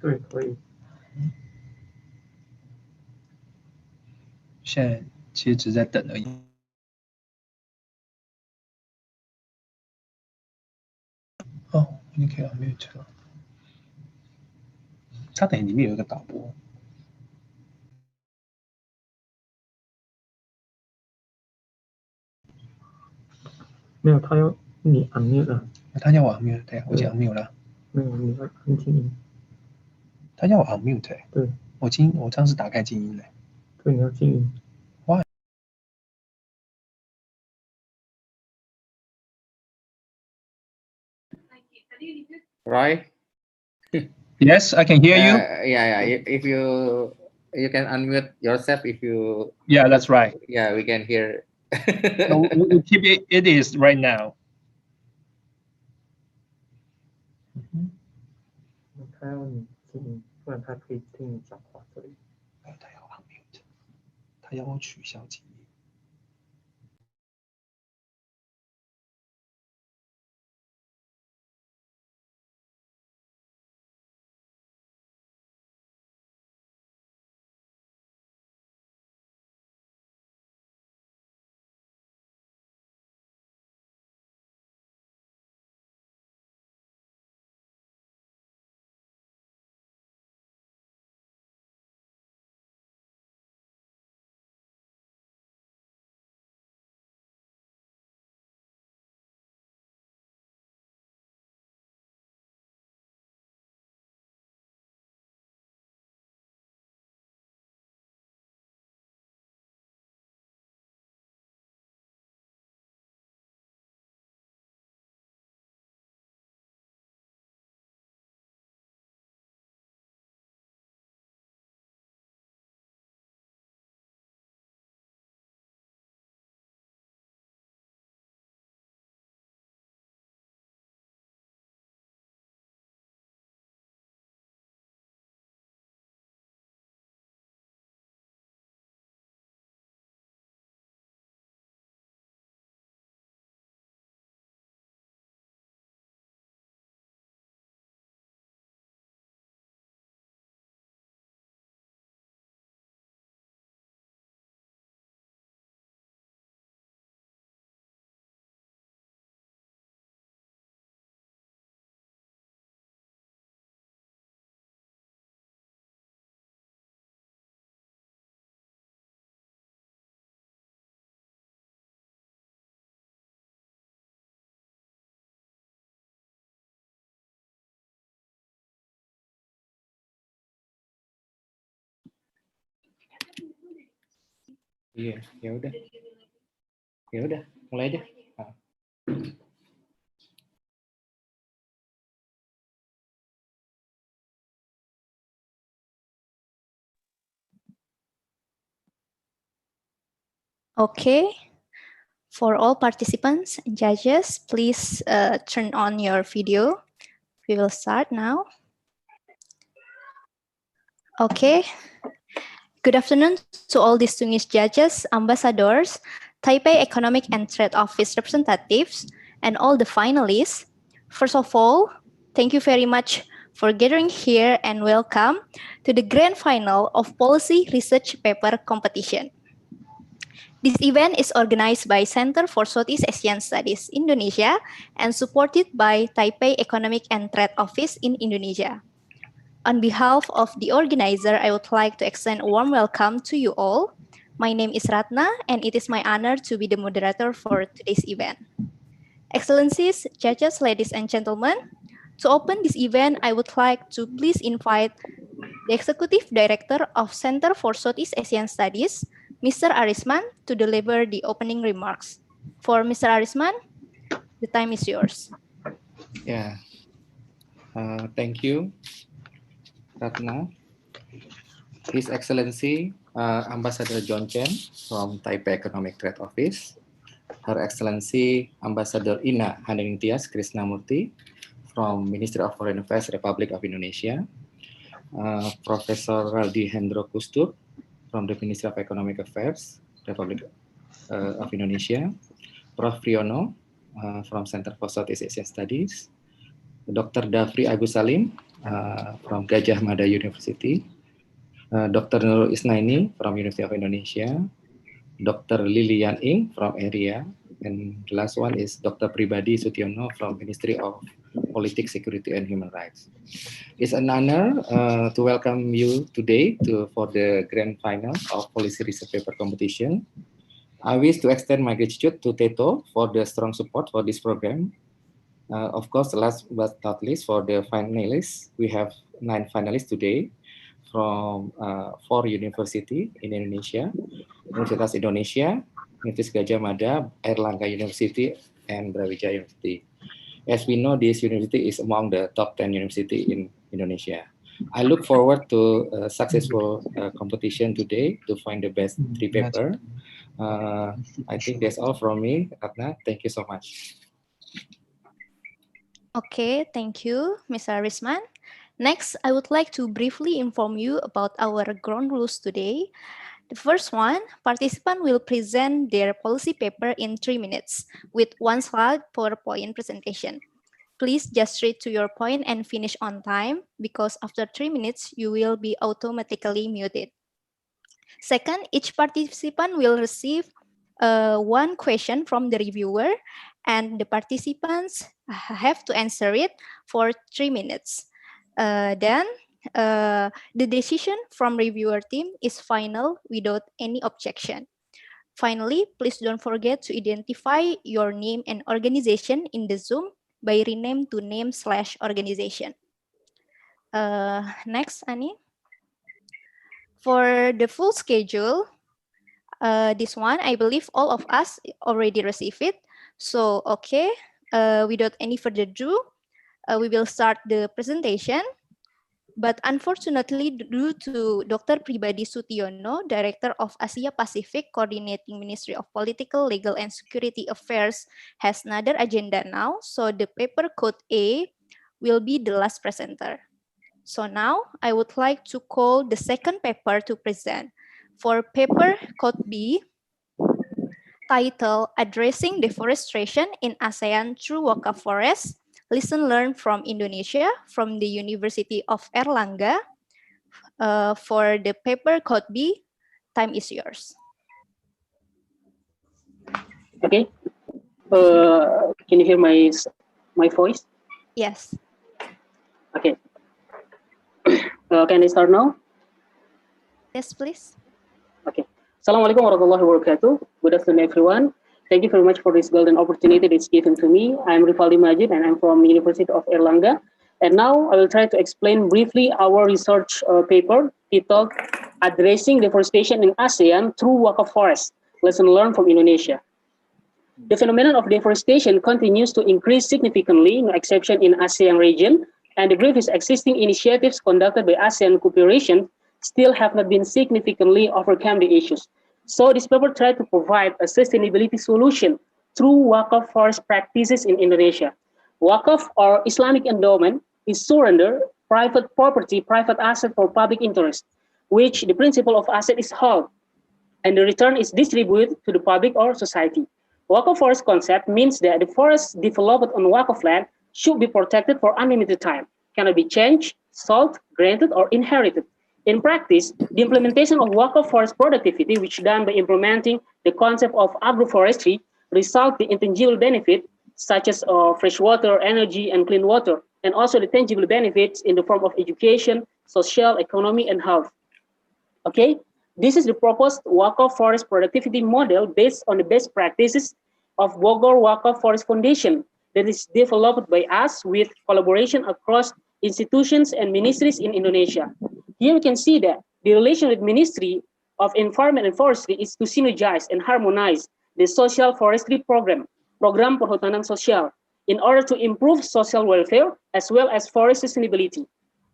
对，可以。现在其实只在等而已。哦，你可以 unmute 了。它等于里面有一个导播。没有，他要你 unmute 了。他叫我 unmute， 对，我已经 unmute 了。没有，你要按静音。他叫我 unmute， 对，我这样是打开静音的。对，你要静音。Why? Roy? Yes, I can hear you. Yeah. If you can unmute yourself, if you. Yeah, that's right. Yeah, we can hear. So we keep it. It is right now. 他要你静音，不然他可以听你讲话。这里。他要 unmute， 他要我取消静音。Iya, ya udah, mulai deh. Okay, for all participants and judges, please turn on your video. We will start now. Okay. Good afternoon to all distinguished judges, ambassadors, Taipei Economic and Trade Office representatives, and all the finalists. First of all, thank you very much for gathering here and welcome to the grand final of Policy Research Paper Competition. This event is organized by Center for Southeast Asian Studies Indonesia and supported by Taipei Economic and Trade Office in Indonesia. On behalf of the organizer, I would like to extend a warm welcome to you all. My name is Ratna, and it is my honor to be the moderator for today's event. Excellencies, judges, ladies and gentlemen, to open this event, I would like to please invite the Executive Director of Center for Southeast Asian Studies, Mr. Arisman, to deliver the opening remarks. For Mr. Arisman, the time is yours. Yeah. Thank you, Ratna. His Excellency Ambassador John Chen from Taipei Economic Trade Office, Her Excellency Ambassador Ina Handengtias Krishnamurti from Ministry of Foreign Affairs, Republic of Indonesia, Professor Raldi Hendro Kustur from the Ministry of Economic Affairs, Republic of Indonesia, Prof. Priyono from Center for Southeast Asian Studies, Dr. Dafri Agus Salim from Gajah Mada University, Dr. Nurul Isnaini from University of Indonesia, Dr. Lilian Ing from area, and the last one is Dr. Pribadi Sutiono from Ministry of Politics, Security, and Human Rights. It's an honor to welcome you today for the grand final of Policy Research Paper Competition. I wish to extend my gratitude to Teto for the strong support for this program. Of course, last but not least, for the finalists, we have 9 finalists today from 4 universities in Indonesia: Universitas Indonesia, Universitas Gajah Mada, Airlangga University, and Brawijaya University. As we know, this university is among the top 10 universities in Indonesia. I look forward to a successful competition today to find the best 3 papers. I think that's all from me, Ratna. Thank you so much. Okay, thank you, Mr. Risman. Next, I would like to briefly inform you about our ground rules today. The first one, participants will present their policy paper in 3 minutes with 1 slide PowerPoint presentation. Please just straight to your point and finish on time, because after 3 minutes, you will be automatically muted. Second, each participant will receive 1 question from the reviewer, and the participants have to answer it for 3 minutes. Then the decision from reviewer team is final without any objection. Finally, please don't forget to identify your name and organization in the Zoom by rename to name/organization. Next, Ani. For the full schedule, this one, I believe all of us already received it. So, okay, without any further ado, we will start the presentation. But unfortunately, due to Dr. Pribadi Sutiono, Director of Asia Pacific Coordinating Ministry of Political, Legal, and Security Affairs, has another agenda now. So the paper code A will be the last presenter. So now I would like to call the second paper to present. For paper code B, title Addressing Deforestation in ASEAN Through Waka Forest, Listen Learn from Indonesia from the University of Airlangga. For the paper code B, time is yours. Okay. Can you hear my voice? Yes. Okay. Can I start now? Yes, please. Okay. Assalamualaikum warahmatullahi wabarakatuh. Good afternoon, everyone. Thank you very much for this golden opportunity that's given to me. I'm Rivaldi Majid, and I'm from University of Airlangga. And now I will try to explain briefly our research paper titled Addressing Deforestation in ASEAN Through Waka Forest, Lesson Learned from Indonesia. The phenomenon of deforestation continues to increase significantly, no exception in ASEAN region, and the previous existing initiatives conducted by ASEAN cooperation still have not been significantly overcome the issues. So this paper tried to provide a sustainability solution through Wakaf forest practices in Indonesia. Wakaf, or Islamic endowment, is surrender private property, private asset for public interest, which the principle of asset is held, and the return is distributed to the public or society. Wakaf forest concept means that the forest developed on Wakaf land should be protected for unlimited time, cannot be changed, sold, granted, or inherited. In practice, the implementation of Wakaf forest productivity, which done by implementing the concept of agroforestry, result in intangible benefit such as fresh water, energy, and clean water, and also the tangible benefits in the form of education, social, economy, and health. Okay, this is the proposed Wakaf forest productivity model based on the best practices of Bogor Wakaf Forest Foundation that is developed by us with collaboration across institutions and ministries in Indonesia. Here we can see that the relation with Ministry of Environment and Forestry is to synergize and harmonize the social forestry program Perhutanan Sosial, in order to improve social welfare as well as forest sustainability.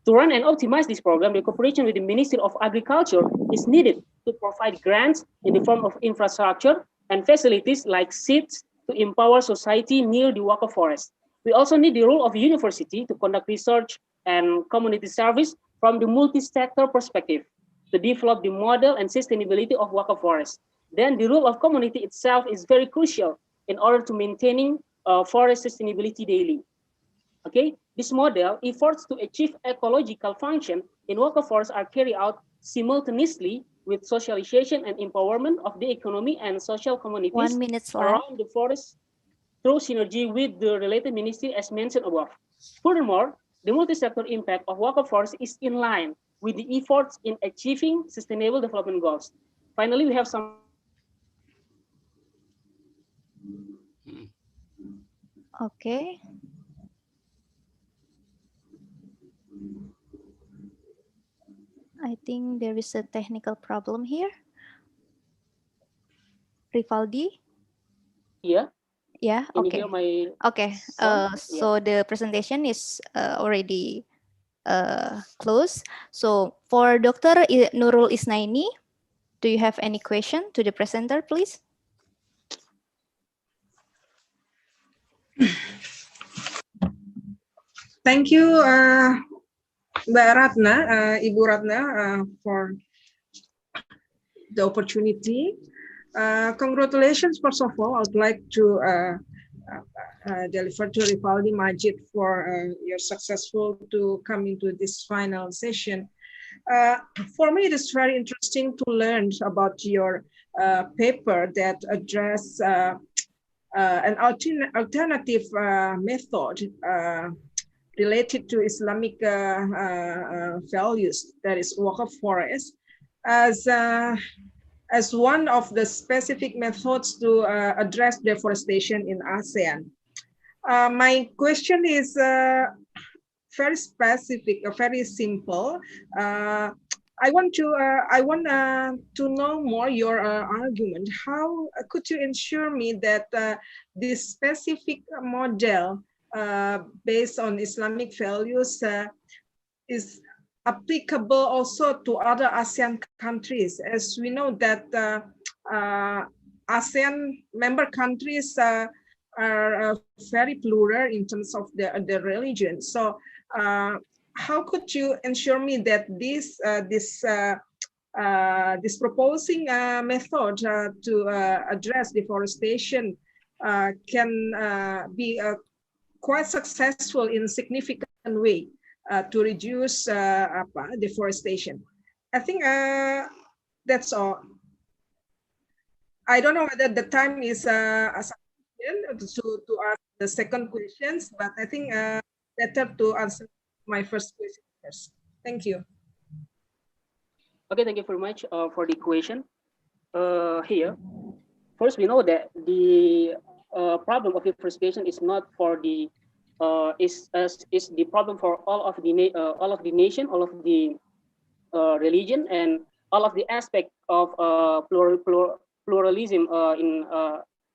To run and optimize this program, the cooperation with the Ministry of Agriculture is needed to provide grants in the form of infrastructure and facilities like seeds to empower society near the Wakaf forest. We also need the role of university to conduct research and community service from the multi-sector perspective to develop the model and sustainability of Wakaf forest. Then the role of community itself is very crucial in order to maintaining forest sustainability daily. Okay, this model, efforts to achieve ecological function in wakaf forests are carried out simultaneously with socialization and empowerment of the economy and social communities 1 minute left. around the forest through synergy with the related ministry as mentioned above. Furthermore, the multi-sector impact of wakaf forests is in line with the efforts in achieving sustainable development goals. Finally, we have some Okay. I think there is a technical problem here. Rivaldi? here. Yeah, Can okay. you hear my Okay, sound? so the presentation is already closed. So for Dr. Nurul Isnaini, do you have any question to the presenter, please? Thank you, Mbak Ratna, Ibu Ratna, for the opportunity. Congratulations, first of all, I'd like to deliver to Rivaldi Majid for your successful to come into this final session. For me, it is very interesting to learn about your paper that address an alternative method related to Islamic values, that is wakaf forest, as one of the specific methods to address deforestation in ASEAN. My question is very specific, very simple. I want to know more your argument. How could you ensure me that this specific model based on Islamic values is applicable also to other ASEAN countries? As we know that ASEAN member countries are very plural in terms of the religion. So how could you ensure me that this proposing method to address deforestation can be quite successful in a significant way to reduce deforestation? I think that's all. I don't know whether the time is sufficient to ask the second questions, but I think better to answer my first question first. Thank you. Okay, thank you very much for the question. Here, first we know that the problem of deforestation is not for the is the problem for all of the nation, all of the religion, and all of the aspect of pluralism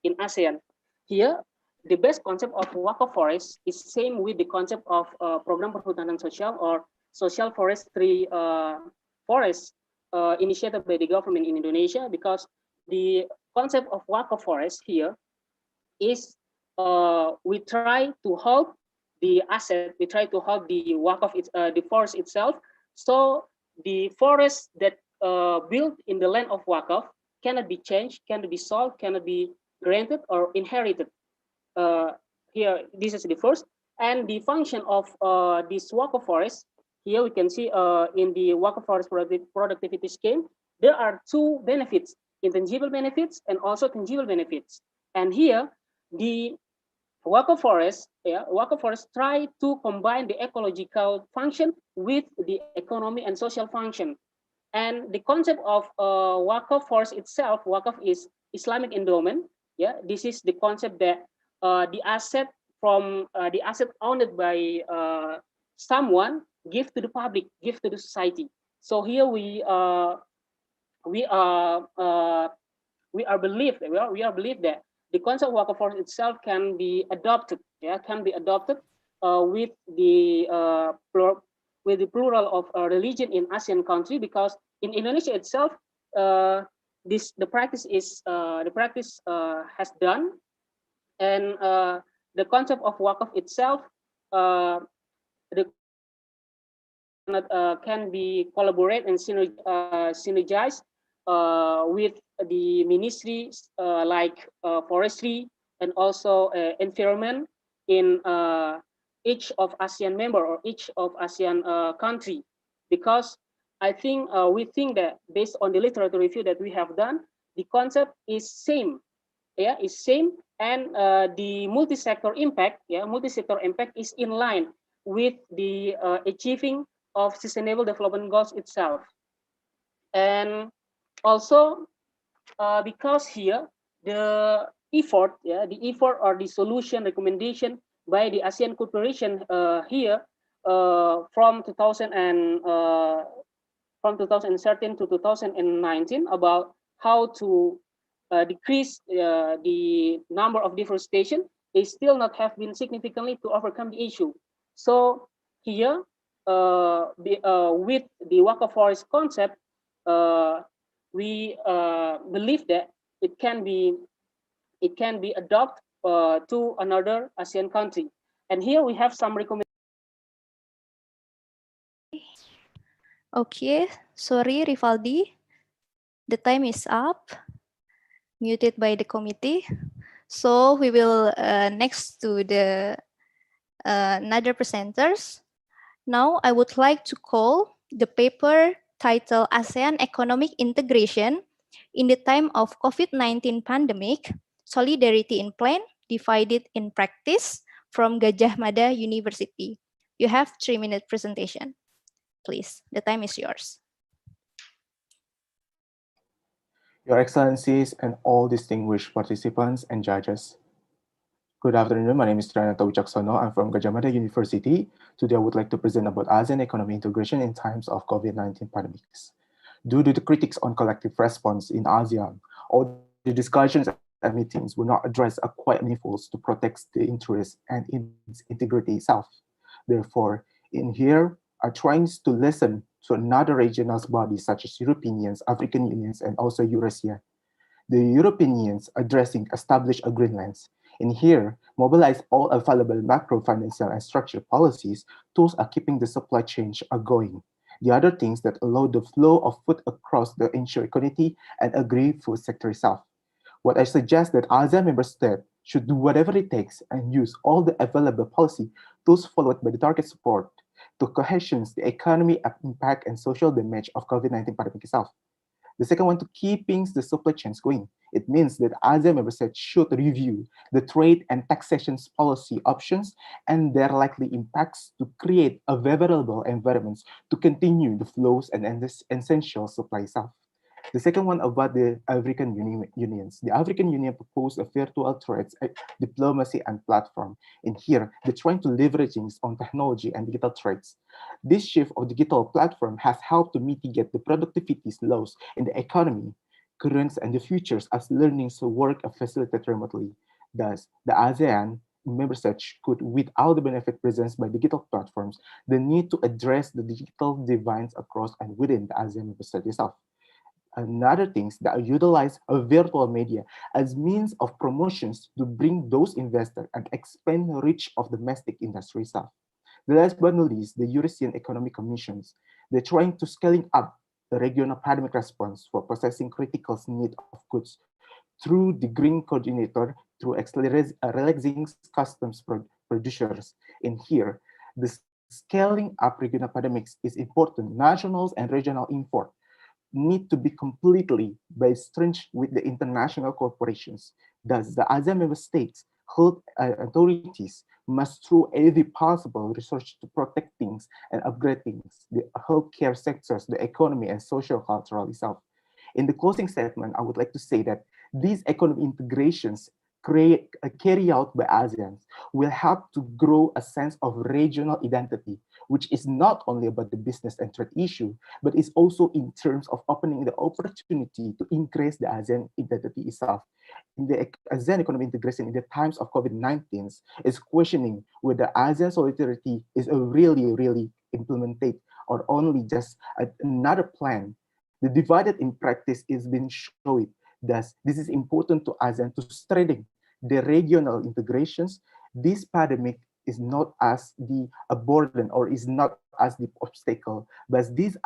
in ASEAN. Here, the best concept of wakaf forest is same with the concept of program perhutanan sosial or social forestry forest initiated by the government in Indonesia, because the concept of wakaf forest here is we try to hold the asset, we try to hold the wakaf, the forest itself, so the forest that built in the land of wakaf cannot be changed, cannot be sold, cannot be granted or inherited. Here, this is the first. And the function of this wakaf forest, here we can see in the wakaf forest productivity scheme, there are two benefits, intangible benefits and also tangible benefits. And here, the wakaf forest try to combine the ecological function with the economy and social function. And the concept of wakaf forest itself, wakaf is Islamic endowment. Yeah, this is the concept that the asset from the asset owned by someone give to the public, give to the society. So here we are believed that the concept of wakaf forest itself can be adopted, with the plural of religion in ASEAN country, because in Indonesia itself, the practice has done, and the concept of wakaf itself can be collaborate and synergize with the ministries like forestry and also environment in each of ASEAN member or each of ASEAN country, because I think we think that based on the literature review that we have done, the concept is same, yeah, is same, and the multi-sector impact, yeah, multi-sector impact is in line with the achieving of Sustainable Development Goals itself, and also because here the effort, yeah, the effort or the solution recommendation by the ASEAN Cooperation here from 2013 to 2019 about how to decrease the number of deforestation is still not have been significantly to overcome the issue. So here, with the Waka Forest concept, we believe that it can be adopted to another ASEAN country. And here we have some recommendations. Okay, sorry, Rivaldi. The time is up. Muted by the committee. So we will next to the another presenters. Now I would like to call the paper titled ASEAN Economic Integration in the Time of COVID-19 Pandemic, Solidarity in Plan, Divided in Practice from Gajah Mada University. You have 3-minute presentation. Please, the time is yours. Your Excellencies and all distinguished participants and judges. Good afternoon, my name is Trianata Wicaksono. I'm from Gajah Mada University. Today I would like to present about ASEAN economic integration in times of COVID-19 pandemics. Due to the critics on collective response in ASEAN, all the discussions and meetings will not address a quite meaningful to protect the interests and its integrity itself. Therefore, in here are trying to listen to another regional bodies such as European Unions, African Unions, and also Eurasia. The European Unions addressing established agreements. In here, mobilize all available macro financial and structural policies, tools are keeping the supply chain going. The other things that allow the flow of food across the ensure equality and agree food sector itself. What I suggest that ASEAN member states should do whatever it takes and use all the available policy tools followed by the target support to cohesion the economy impact and social damage of COVID-19 pandemic itself. The second one, to keeping the supply chains going. It means that ASEAN member states should review the trade and taxation policy options and their likely impacts to create a favorable environments to continue the flows and essential supply itself. The second one about the African Unions. The African Union proposed a virtual trade diplomacy and platform. In here, they're trying to leveraging on technology and digital trades. This shift of digital platform has helped to mitigate the productivity loss in the economy, currents, and the futures as learning to work are facilitated remotely. Thus, the ASEAN member states could, without the benefit presents by digital platforms, the need to address the digital divides across and within the ASEAN member state itself. Another things that utilize a virtual media as means of promotions to bring those investors and expand the reach of domestic industry itself. The last but not least, the Eurasian Economic Commissions. They're trying to scaling up the regional pandemic response for processing critical need of goods through the Green Coordinator, through relaxing customs producers. In here, the scaling up regional pandemics is important. National and regional import need to be completely based with the international corporations. Thus, the ASEAN member states health authorities must through every possible research to protect things and upgrade things, the healthcare sectors, the economy, and social cultural itself. In the closing statement, I would like to say that these economic integrations carry out by ASEAN will help to grow a sense of regional identity, which is not only about the business and trade issue, but is also in terms of opening the opportunity to increase the ASEAN identity itself. In the ASEAN economic integration in the times of COVID-19 is questioning whether ASEAN solidarity is really implemented or only just another plan. The divided in practice is being shown. Thus, this is important to ASEAN to strengthen the regional integrations. This pandemic is not as a burden or is not as the obstacle, but this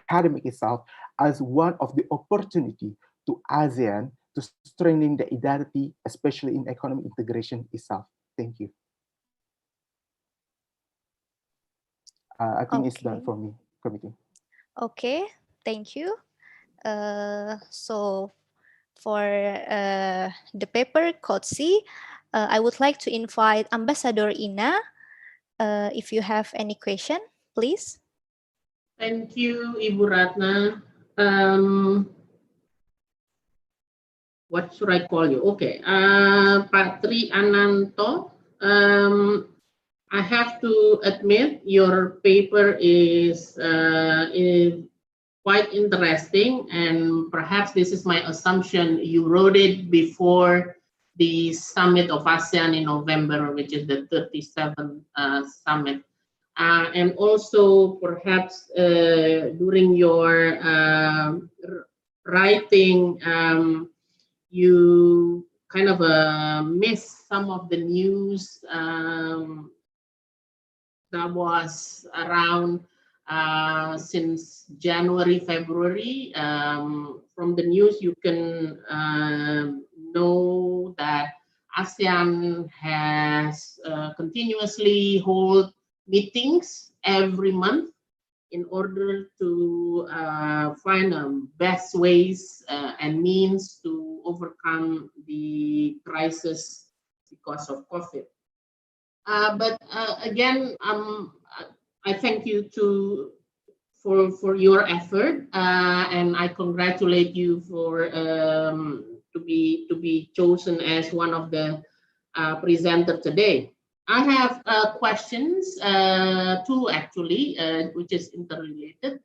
pandemic itself as one of the opportunity to ASEAN to strengthen the identity, especially in economic integration itself. Thank you. I think it's done Okay. for me, committee. Okay, thank you. So for the paper code C, I would like to invite Ambassador Ina. If you have any question, please. Thank you, Ibu Ratna. What should I call you? Okay, Patri Ananto. I have to admit your paper is quite interesting, and perhaps this is my assumption. You wrote it before the summit of ASEAN in November, which is the 37th summit. And also perhaps during your writing, you kind of missed some of the news that was around since January, February. From the news, you can know that ASEAN has continuously hold meetings every month in order to find best ways and means to overcome the crisis because of COVID. But again, I thank you for your effort, and I congratulate you for to be chosen as one of the presenter today. I have questions, two actually, which is interrelated.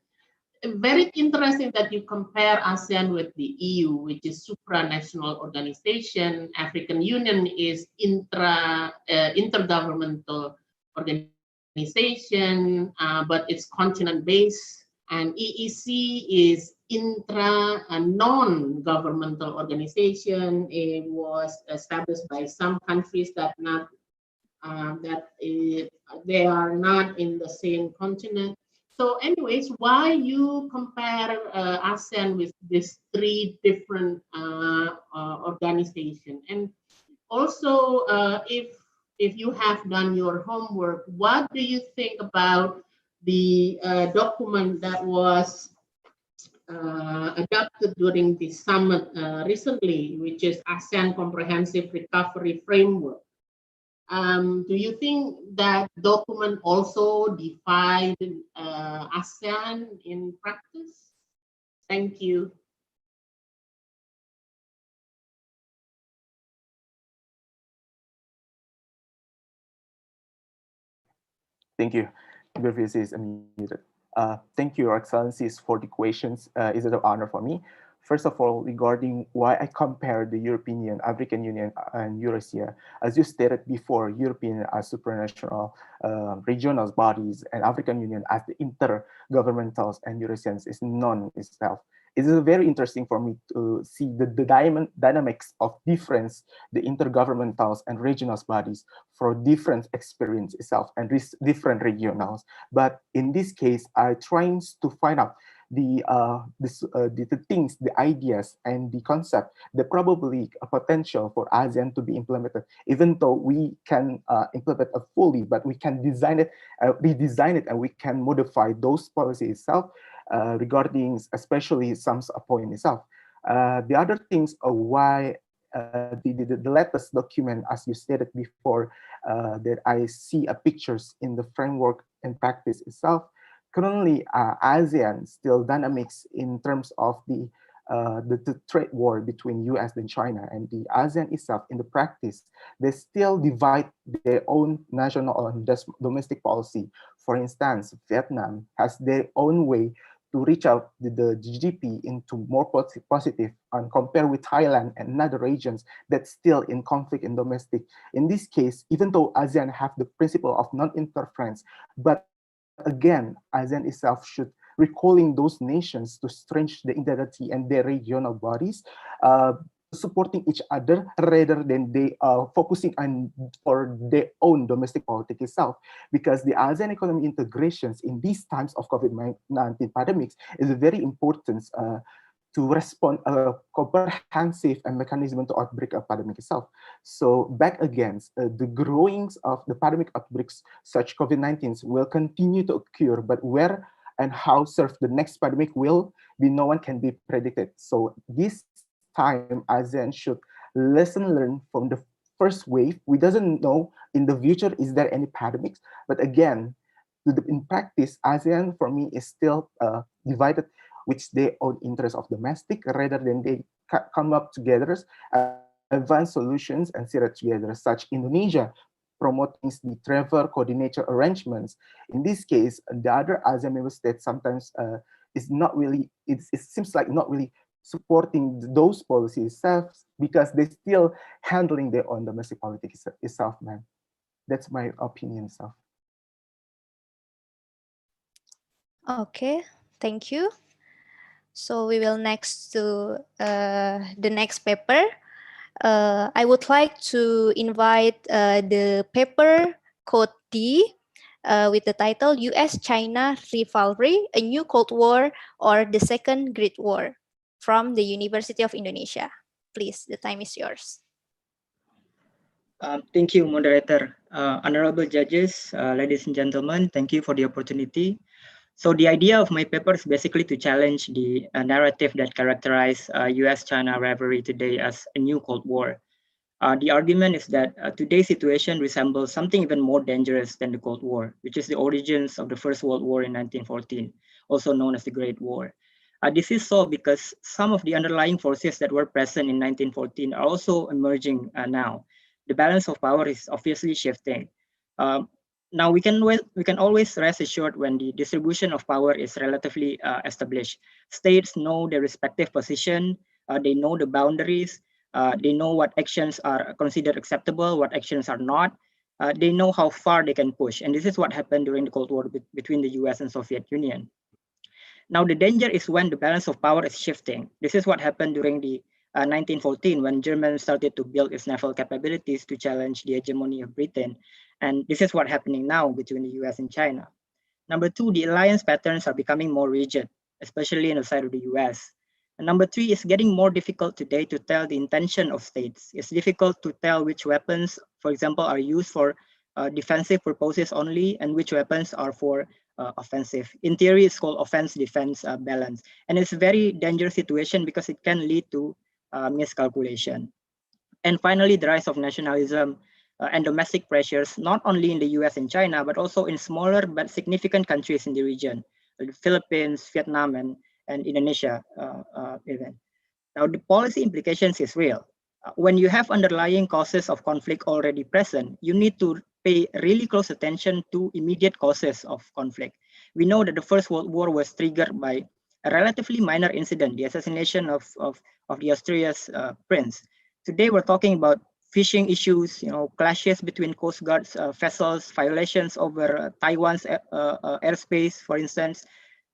Very interesting that you compare ASEAN with the EU, which is supranational organization. African Union is intergovernmental organization, but it's continent-based. And EEC is non-governmental organization. It was established by some countries that they are not in the same continent. So anyways, why you compare ASEAN with these three different organizations? And also, if you have done your homework, what do you think about the document that was adopted during the summit recently, which is ASEAN Comprehensive Recovery Framework? Do you think that document also defined ASEAN in practice? Thank you. Thank you. Your voice is unmuted. Thank you, Your Excellencies, for the questions. It's an honor for me. First of all, regarding why I compare the European Union, African Union, and Eurasia, as you stated before, European as supranational regional bodies, and African Union as the intergovernmentals, and Eurasians is non itself. It is very interesting for me to see the dynamics of difference, the intergovernmentals and regional bodies for different experience itself and different regionals. But in this case, I trying to find out the things, the ideas, and the concept that probably a potential for ASEAN to be implemented, even though we can implement it fully, but we can design it, redesign it, and we can modify those policies itself regarding especially some point itself. The other things are why the latest document, as you stated before, that I see pictures in the framework and practice itself. Currently, ASEAN still dynamics in terms of the trade war between US and China, and the ASEAN itself in the practice, they still divide their own national or domestic policy. For instance, Vietnam has their own way to reach out the GDP into more positive and compare with Thailand and other regions that's still in conflict and domestic. In this case, even though ASEAN have the principle of non-interference, but again, ASEAN itself should recalling those nations to strengthen the integrity and their regional bodies, supporting each other rather than they focusing on for their own domestic politics itself. Because the ASEAN economic integrations in these times of COVID-19 pandemics is very important to respond comprehensive and mechanism to outbreak a pandemic itself. So back against the growings of the pandemic outbreaks, such COVID-19 will continue to occur, but where and how serve the next pandemic will be no one can be predicted. So this time ASEAN should learn from the first wave. We doesn't know in the future is there any pandemics, but again, in practice, ASEAN for me is still divided which their own interest of domestic rather than they come up together, advanced solutions and see it together, such Indonesia promoting the travel coordinator arrangements. In this case, the other ASEAN member states sometimes is not really, it seems like not really supporting those policies itself because they still handling their own domestic politics itself, man. That's my opinion itself. Okay, thank you. So we will next to the next paper. I would like to invite the paper code D with the title US-China Rivalry, a New Cold War or the Second Great War from the University of Indonesia. Please, the time is yours. Thank you, moderator. Honorable judges, ladies and gentlemen, thank you for the opportunity. So the idea of my paper is basically to challenge the narrative that characterizes US-China rivalry today as a new Cold War. The argument is that today's situation resembles something even more dangerous than the Cold War, which is the origins of the First World War in 1914, also known as the Great War. This is so because some of the underlying forces that were present in 1914 are also emerging now. The balance of power is obviously shifting. Now we can always rest assured when the distribution of power is relatively established. States know their respective position, they know the boundaries, they know what actions are considered acceptable, what actions are not. They know how far they can push. And this is what happened during the Cold War between the US and Soviet Union. Now the danger is when the balance of power is shifting. This is what happened during the 1914 when Germany started to build its naval capabilities to challenge the hegemony of Britain. And this is what's happening now between the US and China. Number two, the alliance patterns are becoming more rigid, especially on the side of the US. And number three, it's getting more difficult today to tell the intention of states. It's difficult to tell which weapons, for example, are used for defensive purposes only and which weapons are for offensive. In theory, it's called offense-defense balance. And it's a very dangerous situation because it can lead to miscalculation. And finally, the rise of nationalism and domestic pressures, not only in the US and China, but also in smaller but significant countries in the region, the Philippines, Vietnam, and Indonesia even. Now, the policy implications is real. When you have underlying causes of conflict already present, you need to pay really close attention to immediate causes of conflict. We know that the First World War was triggered by a relatively minor incident, the assassination of the Austria's prince. Today, we're talking about fishing issues, clashes between Coast Guard's vessels, violations over Taiwan's airspace, for instance.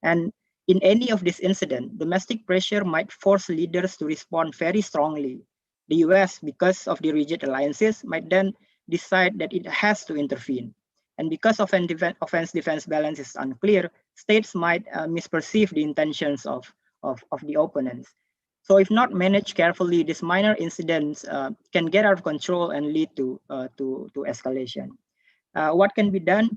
And in any of these incidents, domestic pressure might force leaders to respond very strongly. The US, because of the rigid alliances, might then decide that it has to intervene. And because offense-defense balance is unclear, states might misperceive the intentions of the opponents. So if not managed carefully, these minor incidents can get out of control and lead to escalation. What can be done?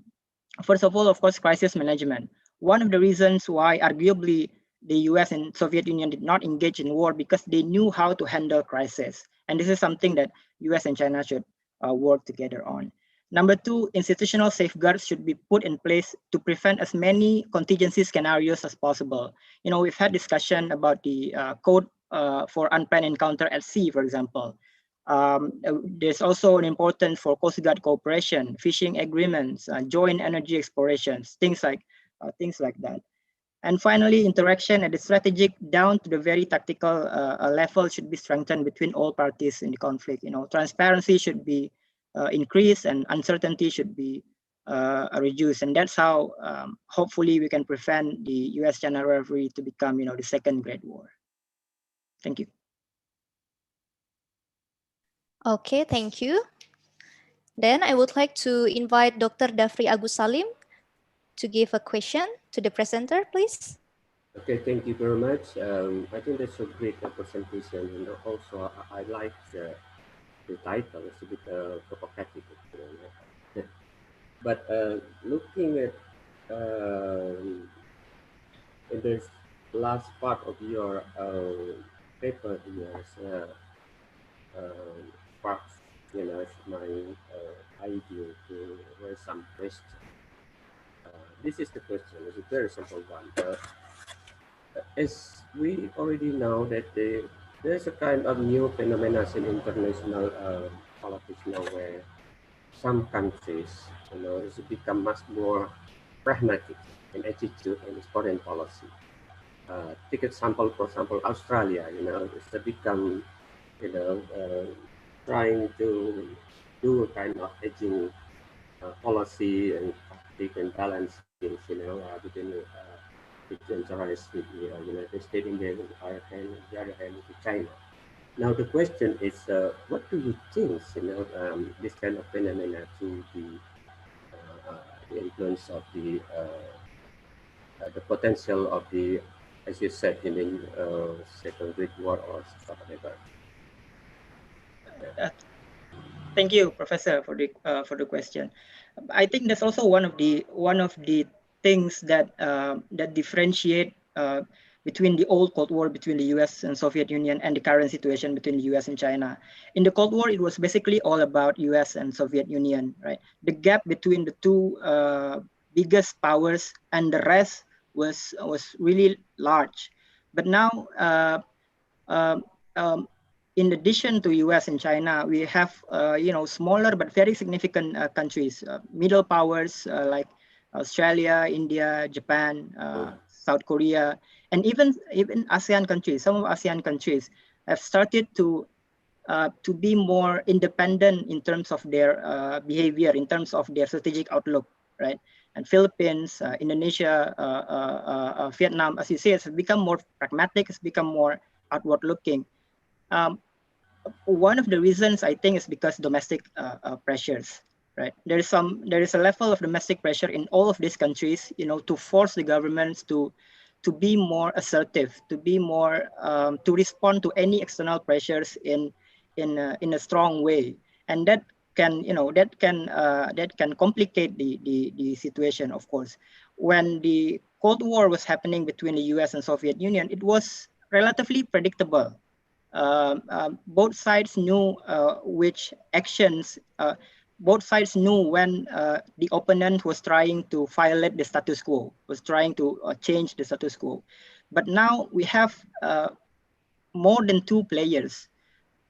First of all, of course, crisis management. One of the reasons why arguably the US and Soviet Union did not engage in war because they knew how to handle crisis. And this is something that US and China should work together on. Number two, institutional safeguards should be put in place to prevent as many contingency scenarios as possible. We've had discussion about the code for unplanned encounter at sea, for example. There's also an importance for Coast Guard cooperation, fishing agreements, joint energy explorations, things like that. And finally, interaction at the strategic down to the very tactical level should be strengthened between all parties in the conflict. Transparency should be increased and uncertainty should be reduced. And that's how hopefully we can prevent the US-China rivalry to become, the second Great War. Thank you. Okay, thank you. Then I would like to invite Dr. Dafri Agus Salim to give a question to the presenter, please. Okay, thank you very much. I think that's a great presentation, and also I like the title. It's a bit provocative, you know. But looking at in this last part of your paper here, sparks, you know, my idea to raise some questions. This is the question. It's a very simple one. As we already know that there's a kind of new phenomena in international politics now where some countries, you know, it's become much more pragmatic in attitude and its foreign policy. Take example, for example, Australia, you know, it's become, you know, trying to do a kind of hedging policy and they can balance things, you know, between the interests with the United States in the other hand, with China. Now the question is, what do you think, you know, this kind of phenomena to the influence of the potential of the, as you said, in the Second Great War or stuff like that. Thank you, Professor, for the question. I think that's also one of the things that that differentiate between the old Cold War between the U.S. and Soviet Union and the current situation between the U.S. and China. In the Cold War, it was basically all about U.S. and Soviet Union, right? The gap between the two biggest powers and the rest was really large. But now, in addition to U.S. and China, we have you know, smaller but very significant countries, middle powers like Australia, India, Japan, South Korea, and even ASEAN countries. Some of ASEAN countries have started to be more independent in terms of their behavior, in terms of their strategic outlook, right? And Philippines, Indonesia, Vietnam, as you say, has become more pragmatic, has become more outward looking. One of the reasons I think is because domestic pressures, right? There is a level of domestic pressure in all of these countries, you know, to force the governments to be more assertive, to be more to respond to any external pressures in a strong way, and that can, you know, that can complicate the situation. Of course, when the Cold War was happening between the U.S. and Soviet Union, it was relatively predictable. Both sides knew which actions, both sides knew when the opponent was trying to violate the status quo, was trying to change the status quo. But now we have more than two players.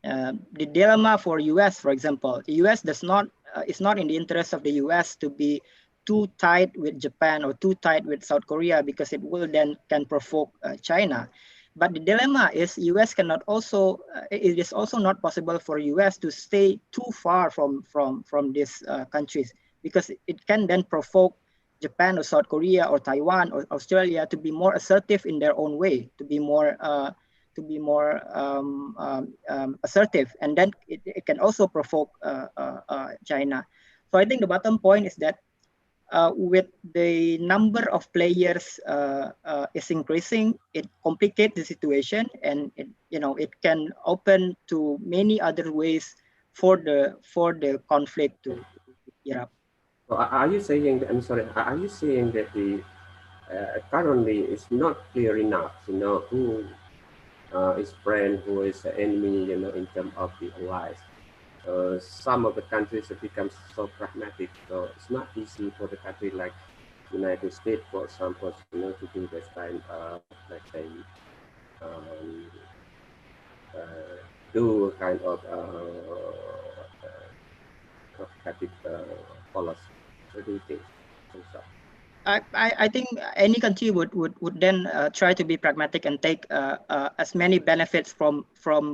The dilemma for US, for example, the US does not, it's not in the interest of the US to be too tight with Japan or too tight with South Korea, because it will then can provoke China. But the dilemma is US cannot also, it is also not possible for US to stay too far from these countries, because it can then provoke Japan or South Korea or Taiwan or Australia to be more assertive in their own way, to be more assertive, and then it can also provoke China. So I think the bottom point is that with the number of players is increasing, it complicates the situation, and it, you know, it can open to many other ways for the conflict to erupt. So are you saying? I'm sorry. Are you saying that the currently it's not clear enough, you know, who is friend, who is enemy, you know, in terms of the allies? Some of the countries have become so pragmatic, so it's not easy for the country like United States, for example, you know, to do this kind of, let's say, do a kind of pragmatic policy. What do you think? I think any country would then try to be pragmatic and take as many benefits from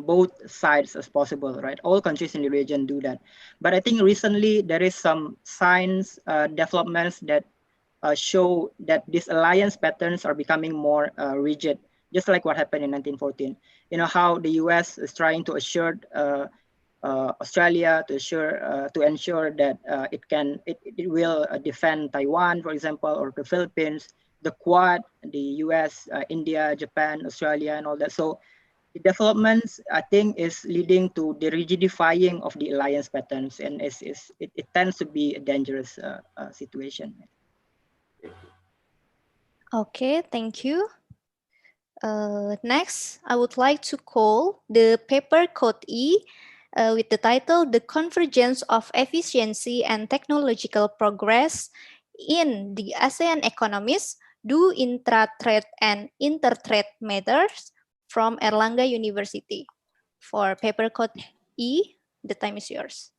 both sides as possible, right? All countries in the region do that. But I think recently there is some signs, developments that show that these alliance patterns are becoming more rigid, just like what happened in 1914. You know, how the US is trying to assure Australia to ensure that it will defend Taiwan, for example, or the Philippines. the Quad, the US, India, Japan, Australia, and all that. So the developments, I think, is leading to the rigidifying of the alliance patterns, and it tends to be a dangerous situation. Okay, thank you. Next, I would like to call the paper code E with the title The Convergence of Efficiency and Technological Progress in the ASEAN Economies Do Intra-Trade and Inter-Trade Matters from Erlangga University. For paper code E, the time is yours.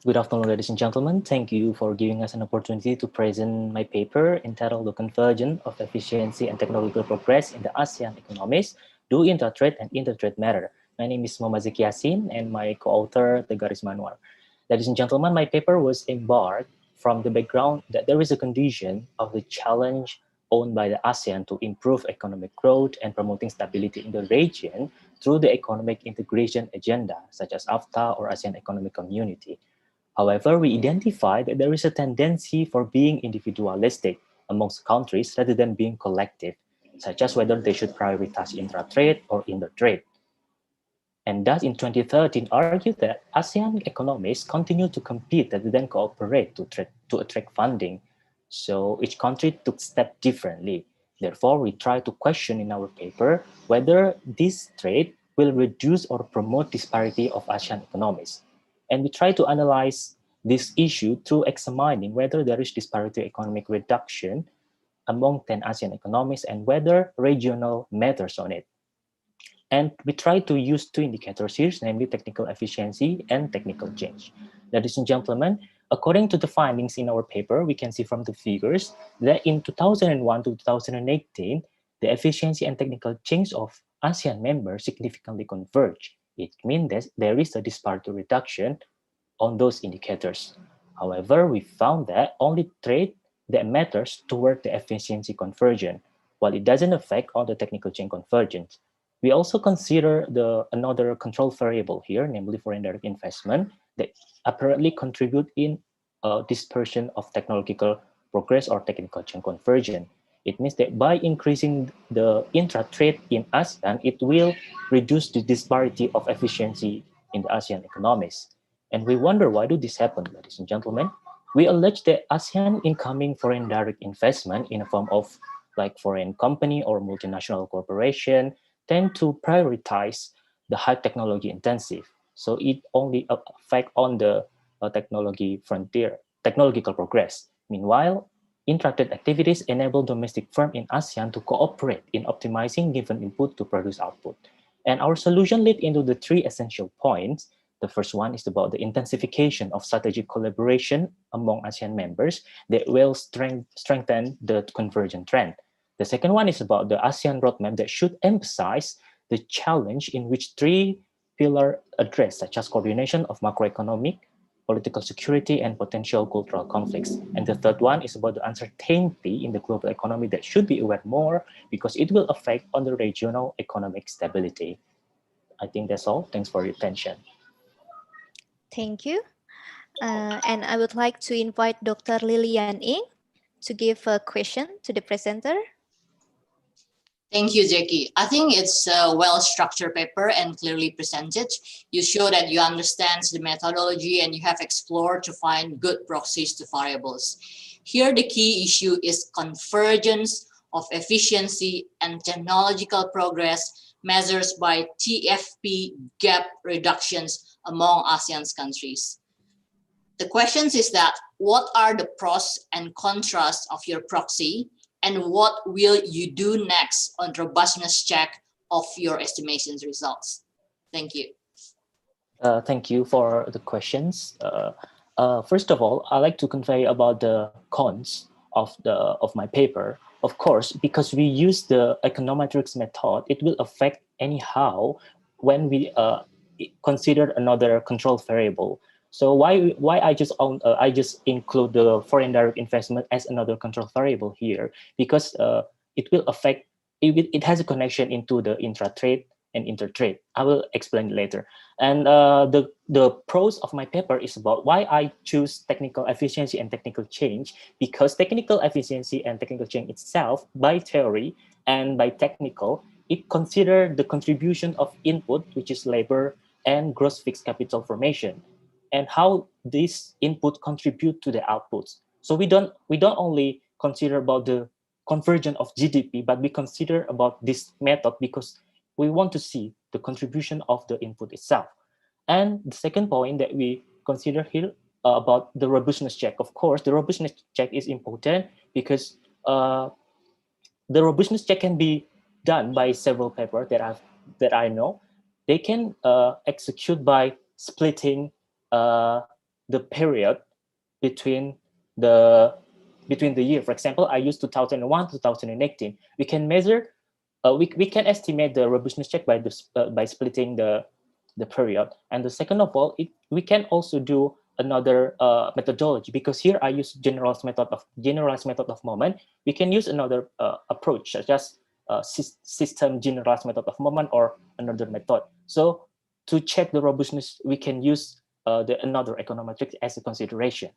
Good afternoon, ladies and gentlemen. Thank you for giving us an opportunity to present my paper entitled The Convergence of Efficiency and Technological Progress in the ASEAN Economies, Do Intra-Trade and Inter-Trade Matter. My name is Muhammad Zaki Yasin and my co-author, Tegaris Manuar. Ladies and gentlemen, my paper was embarked from the background that there is a condition of the challenge owned by the ASEAN to improve economic growth and promoting stability in the region through the economic integration agenda, such as AFTA or ASEAN Economic Community. However, we identify that there is a tendency for being individualistic amongst countries rather than being collective, such as whether they should prioritize intra-trade or inter-trade. And thus, in 2013, argued that ASEAN economies continue to compete rather than cooperate to attract funding. So each country took steps differently. Therefore, we try to question in our paper whether this trade will reduce or promote disparity of ASEAN economies. And we try to analyze this issue through examining whether there is disparity economic reduction among 10 ASEAN economies and whether regional matters on it. And we try to use two indicators here, namely technical efficiency and technical change. Ladies and gentlemen, according to the findings in our paper, we can see from the figures that in 2001 to 2018, the efficiency and technical change of ASEAN members significantly converge. It means that there is a disparity reduction on those indicators. However, we found that only trade that matters toward the efficiency conversion, while it doesn't affect all the technical chain convergence. We also consider another control variable here, namely foreign direct investment, that apparently contribute in dispersion of technological progress or technical chain conversion. It means that by increasing the intra-trade in ASEAN, it will reduce the disparity of efficiency in the ASEAN economies. And we wonder, why do this happen, ladies and gentlemen? We allege that ASEAN incoming foreign direct investment in a form of like foreign company or multinational corporation tend to prioritize the high technology intensive. So it only affect on the technology frontier, technological progress. Meanwhile, intra-trade activities enable domestic firms in ASEAN to cooperate in optimizing given input to produce output. And our solution lead into the three essential points. The first one is about the intensification of strategic collaboration among ASEAN members that will strengthen the convergent trend. The second one is about the ASEAN roadmap that should emphasize the challenge in which three pillars address, such as coordination of macroeconomic, political security, and potential cultural conflicts. And the third one is about the uncertainty in the global economy that should be aware more because it will affect on the regional economic stability. I think that's all. Thanks for your attention. Thank you. And I would like to invite Dr. Lilian Ing to give a question to the presenter. Thank you, Jackie. I think it's a well-structured paper and clearly presented. You show that you understand the methodology and you have explored to find good proxies to variables. Here, the key issue is convergence of efficiency and technological progress measures by TFP gap reductions among ASEAN's countries. The question is that, what are the pros and contrasts of your proxy? And what will you do next on robustness check of your estimations results? Thank you. Thank you for the questions. First of all, I'd like to convey about the cons of my paper. Of course, because we use the econometrics method, it will affect anyhow when we consider another control variable. So why I just include the foreign direct investment as another control variable here, because it will affect, it has a connection into the intra-trade and intertrade. I will explain later. And the pros of my paper is about why I choose technical efficiency and technical change, because technical efficiency and technical change itself, by theory and by technical, it considers the contribution of input, which is labor, and gross fixed capital formation, and how this input contribute to the outputs. So we don't only consider about the conversion of GDP, but we consider about this method because we want to see the contribution of the input itself. And the second point that we consider here about the robustness check. Of course, the robustness check is important because the robustness check can be done by several papers that I know. They can execute by splitting the period between the year. For example, I use 2001 2018. We can measure, we can estimate the robustness check by splitting the period. And the second of all, we can also do another methodology, because here I use generalized method of moment. We can use another approach, such as system generalized method of moment or another method. So to check the robustness, we can use another econometric as a consideration.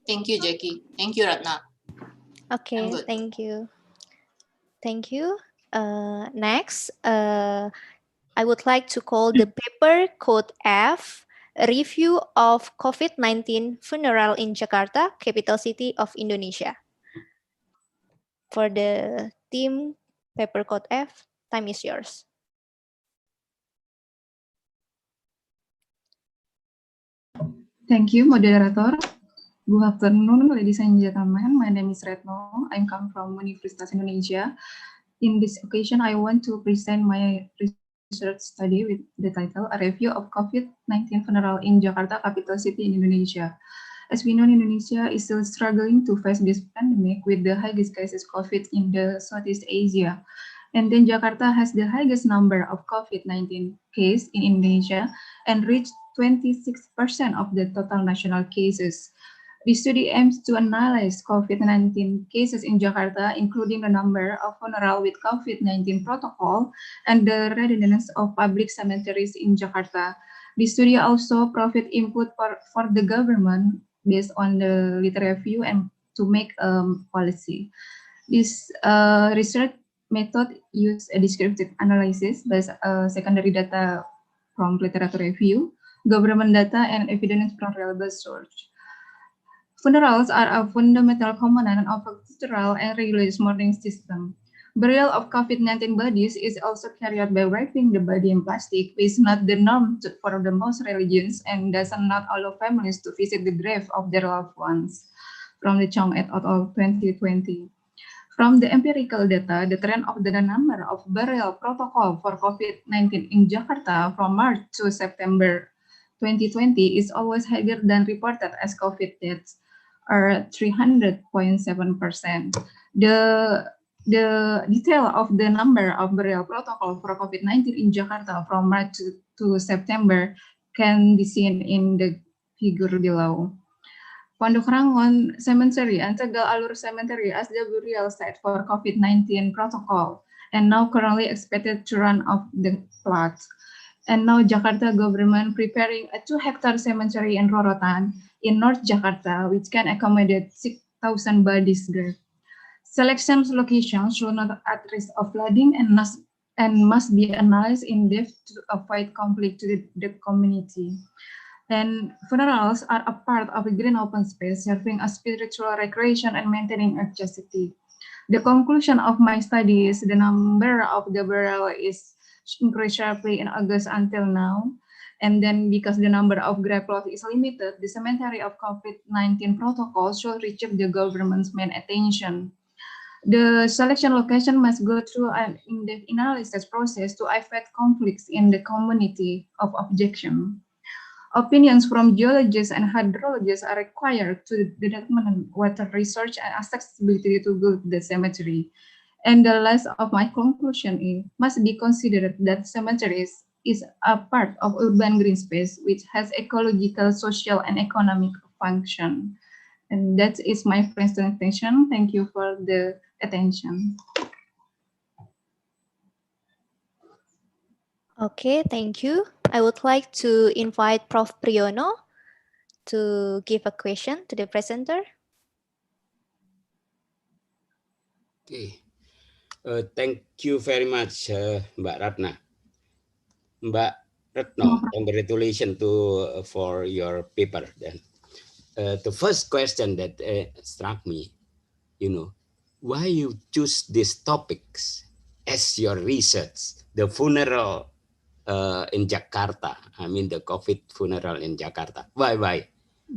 Thank you, Jackie. Thank you, Ratna. Okay, thank you. Thank you. Next, I would like to call the paper code F, a review of COVID-19 funeral in Jakarta, capital city of Indonesia. For the team paper code F, time is yours. Thank you, moderator. Good afternoon, ladies and gentlemen. My name is Retno. I come from Universitas Indonesia. In this occasion, I want to present my research study with the title, A Review of COVID-19 Funeral in Jakarta, Capital City in Indonesia. As we know, Indonesia is still struggling to face this pandemic with the highest cases COVID in the Southeast Asia. And then Jakarta has the highest number of COVID-19 cases in Indonesia and reached 26% of the total national cases. The study aims to analyze COVID-19 cases in Jakarta, including the number of funerals with COVID-19 protocol and the readiness of public cemeteries in Jakarta. The study also provides input for the government based on the literature review and to make policy. This research method uses a descriptive analysis based secondary data from literature review, government data, and evidence from reliable source. Funerals are a fundamental component of a cultural and religious mourning system. Burial of COVID-19 bodies is also carried out by wrapping the body in plastic, which is not the norm for the most religions and does not allow families to visit the grave of their loved ones. From the Chong et al. 2020. From the empirical data, the trend of the number of burial protocol for COVID-19 in Jakarta from March to September 2020 is always higher than reported as COVID deaths, are 300.7%. The detail of the number of burial protocol for COVID-19 in Jakarta from March to September can be seen in the figure below. Pondok Rangon Cemetery and Tegal Alur Cemetery as the burial site for COVID-19 protocol, and now currently expected to run off the plot. And now Jakarta government preparing a 2-hectare cemetery in Rorotan in North Jakarta, which can accommodate 6,000 bodies there. Selection locations should not at risk of flooding and must be analyzed in depth to avoid conflict to the community. And funerals are a part of a green open space, serving as spiritual recreation and maintaining earth chastity. The conclusion of my study is the number of the burial is increased sharply in August until now. And then because the number of grave plots is limited, the cemetery of COVID-19 protocol should receive the government's main attention. The selection location must go through an in-depth analysis process to avoid conflicts in the community of objection. Opinions from geologists and hydrologists are required to determine water research and accessibility to build the cemetery. And the last of my conclusion is, must be considered that cemeteries is a part of urban green space, which has ecological, social, and economic function. And that is my presentation. Thank you for the attention. Okay, thank you. I would like to invite Prof. Priyono to give a question to the presenter. Okay. Thank you very much, Mbak Ratna. Mbak Retno, congratulations for your paper. Then, the first question that struck me, why you choose these topics as your research? The funeral in Jakarta. I mean, the COVID funeral in Jakarta. Why?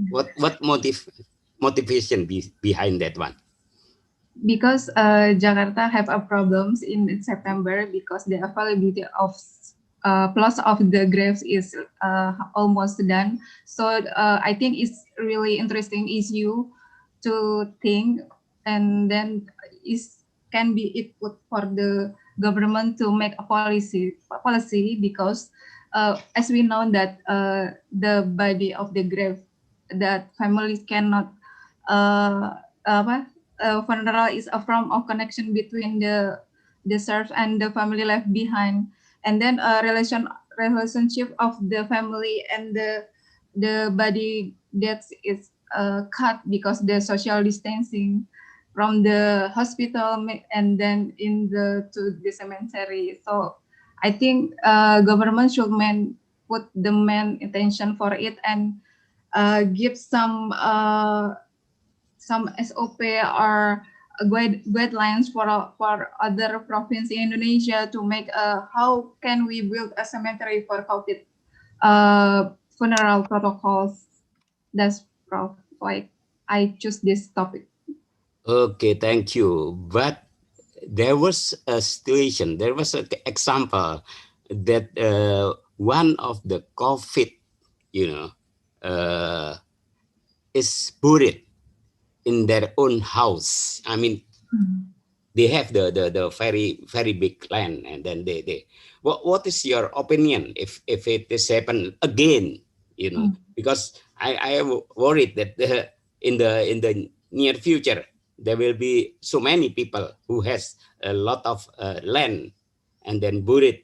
What motivation behind that one? Because Jakarta have a problems in September because the availability of plots of the graves is almost done. So I think it's really interesting issue to think, and then it can be input for the government to make a policy because as we know that the body of the grave that families cannot funeral is a form of connection between the serf and the family left behind, and then a relationship of the family and the body that is cut because the social distancing from the hospital and then to the cemetery. So I think government should put the main attention for it and give some SOP or guidelines for other provinces in Indonesia to make how can we build a cemetery for COVID funeral protocols. That's why I choose this topic. Okay, thank you. But there was a situation, there was an example that one of the COVID, is buried in their own house. I mean, they have the very big land, and then they what is your opinion if it is happen again? Because I am worried that in the near future there will be so many people who has a lot of land and then buried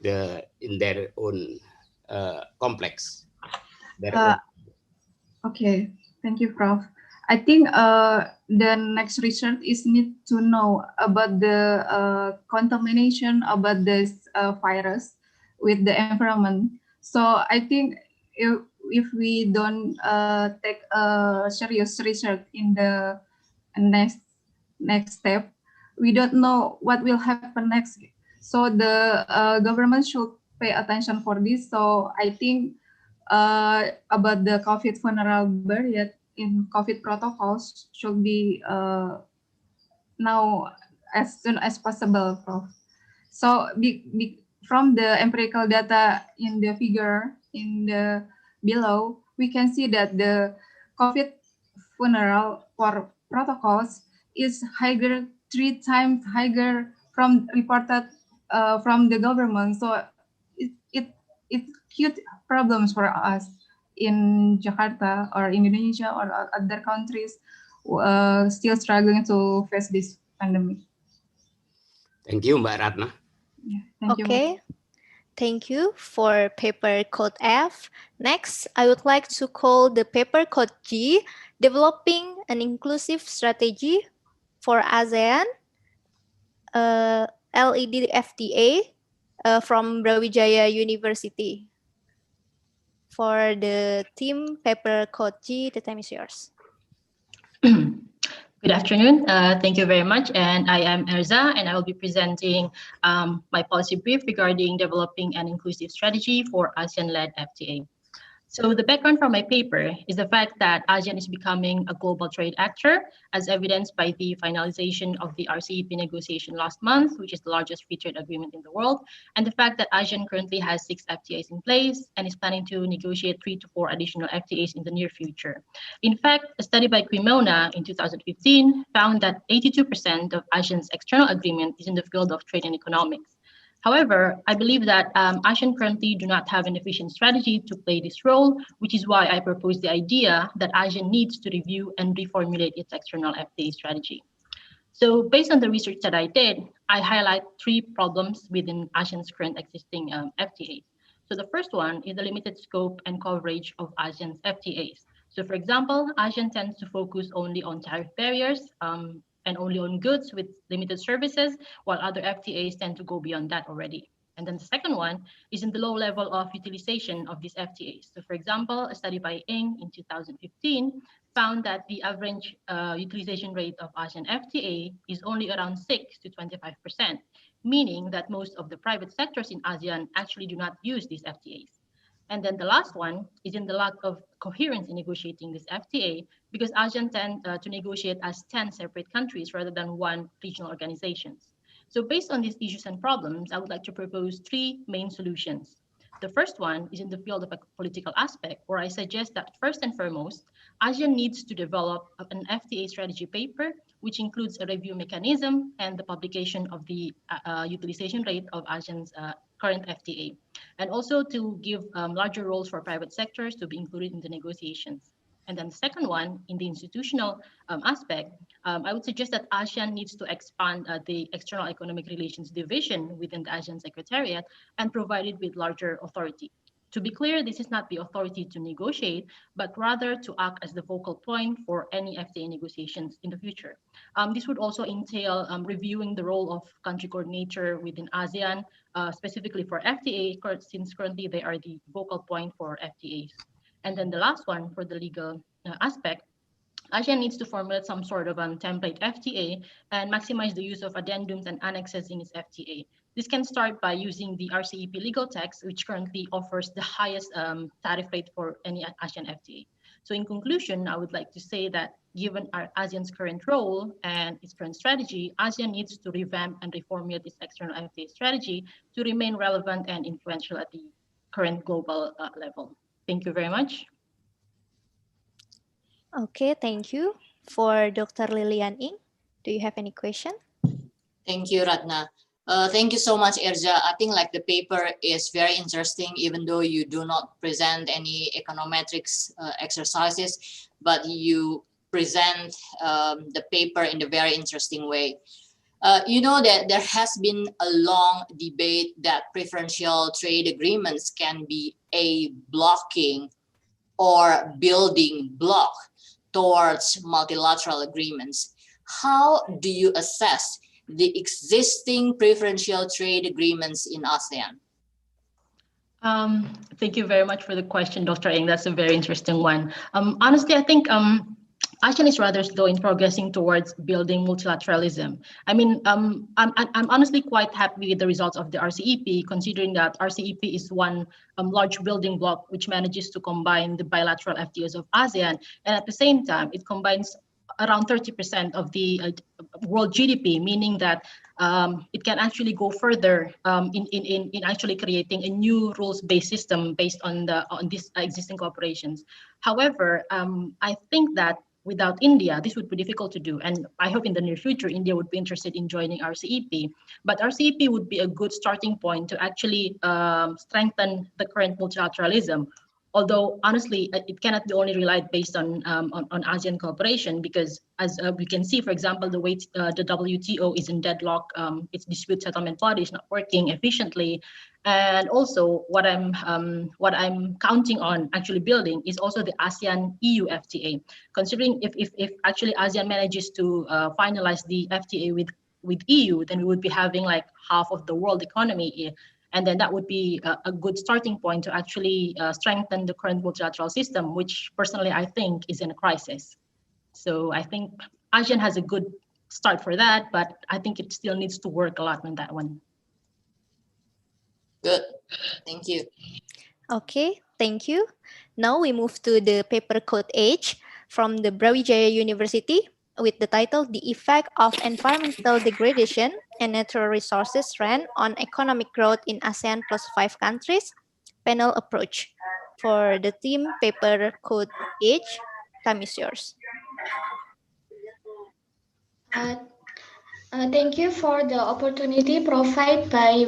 in their own complex. Okay, thank you, Prof. I think the next research is need to know about the contamination about this virus with the environment. So I think if we don't take a serious research in the next step, we don't know what will happen next. So the government should pay attention for this. So I think about the COVID funeral burial in COVID protocols should be now as soon as possible, Prof. So from the empirical data in the figure in the below, we can see that the COVID funeral for protocols is higher, 3 times higher from reported from the government. So it's huge problems for us in Jakarta or Indonesia or other countries still struggling to face this pandemic. Thank you, Mbak Ratna. Yeah, thank you. Thank you for paper code F. Next, I would like to call the paper code G, developing an inclusive strategy for ASEAN, LED FTA from Brawijaya University. For the team paper code G, the time is yours. Good afternoon. Thank you very much. And I am Erza, and I will be presenting my policy brief regarding developing an inclusive strategy for ASEAN-led FTA. So the background for my paper is the fact that ASEAN is becoming a global trade actor, as evidenced by the finalization of the RCEP negotiation last month, which is the largest free trade agreement in the world, and the fact that ASEAN currently has 6 FTAs in place and is planning to negotiate 3 to 4 additional FTAs in the near future. In fact, a study by Cremona in 2015 found that 82% of ASEAN's external agreement is in the field of trade and economics. However, I believe that ASEAN currently do not have an efficient strategy to play this role, which is why I propose the idea that ASEAN needs to review and reformulate its external FTA strategy. So based on the research that I did, I highlight 3 problems within ASEAN's current existing FTAs. So the first one is the limited scope and coverage of ASEAN's FTAs. So for example, ASEAN tends to focus only on tariff barriers and only on goods with limited services, while other FTAs tend to go beyond that already. And then the second one is in the low level of utilization of these FTAs. So for example, a study by Ng in 2015 found that the average utilization rate of ASEAN FTA is only around 6 to 25%, meaning that most of the private sectors in ASEAN actually do not use these FTAs. And then the last one is in the lack of coherence in negotiating this FTA, because ASEAN tend to negotiate as 10 separate countries rather than 1 regional organizations. So based on these issues and problems, I would like to propose 3 main solutions. The first one is in the field of a political aspect, where I suggest that first and foremost, ASEAN needs to develop an FTA strategy paper, which includes a review mechanism and the publication of the utilization rate of ASEAN's current FTA, and also to give larger roles for private sectors to be included in the negotiations. And then the second one, in the institutional aspect, I would suggest that ASEAN needs to expand the External Economic Relations Division within the ASEAN Secretariat and provide it with larger authority. To be clear, this is not the authority to negotiate, but rather to act as the focal point for any FTA negotiations in the future. This would also entail reviewing the role of country coordinator within ASEAN, specifically for FTA, since currently they are the focal point for FTAs. And then the last one, for the legal aspect, ASEAN needs to formulate some sort of template FTA and maximize the use of addendums and annexes in its FTA. This can start by using the RCEP legal text, which currently offers the highest tariff rate for any ASEAN FTA. So in conclusion, I would like to say that given our ASEAN's current role and its current strategy, ASEAN needs to revamp and reformulate its external FTA strategy to remain relevant and influential at the current global level. Thank you very much. Okay, thank you. For Dr. Lilian Ng, do you have any question? Thank you, Ratna. Thank you so much, Erza. I think like the paper is very interesting, even though you do not present any econometrics exercises, but you present the paper in a very interesting way. You know that there has been a long debate that preferential trade agreements can be a blocking or building block towards multilateral agreements. How do you assess the existing preferential trade agreements in ASEAN? Thank you very much for the question, Dr. Ng. That's a very interesting one. Honestly, I think ASEAN is rather slow in progressing towards building multilateralism. I mean, I'm honestly quite happy with the results of the RCEP, considering that RCEP is one large building block which manages to combine the bilateral FTAs of ASEAN, and at the same time, it combines around 30% of the world GDP, meaning that it can actually go further in actually creating a new rules-based system based on these existing corporations. However, I think that without India, this would be difficult to do. And I hope in the near future, India would be interested in joining RCEP. But RCEP would be a good starting point to actually strengthen the current multilateralism. Although, honestly, it cannot be only relied based on ASEAN cooperation, because as we can see, for example, the way the WTO is in deadlock, its dispute settlement body is not working efficiently. And also what I'm counting on actually building is also the ASEAN-EU FTA. Considering if actually ASEAN manages to finalize the FTA with EU, then we would be having like half of the world economy. And then that would be a good starting point to actually strengthen the current multilateral system, which personally I think is in a crisis. So I think ASEAN has a good start for that, but I think it still needs to work a lot on that one. Good, thank you. Okay, thank you. Now we move to the paper code H from the Brawijaya University with the title The Effect of Environmental Degradation and Natural Resources Trend on Economic Growth in ASEAN +5 countries, panel approach. For the team paper code H, time is yours. Thank you for the opportunity provided by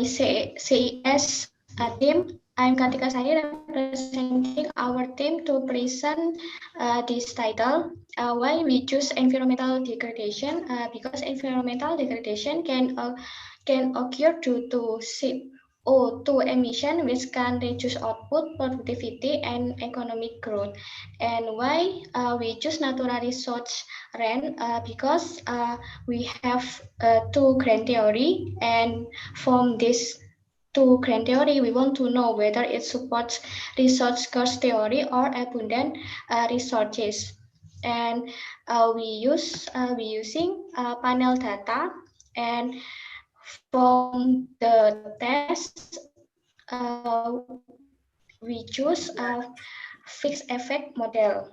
CES team. I'm Kartika Sari representing our team to present this title. Why we choose environmental degradation? Because environmental degradation can occur due to CO2 emission, which can reduce output, productivity, and economic growth. And why we choose natural resource rent? Because we have two grand theory, and from this to grand theory, we want to know whether it supports resource scarce theory or abundant resources. And we using panel data, and from the test we choose a fixed effect model.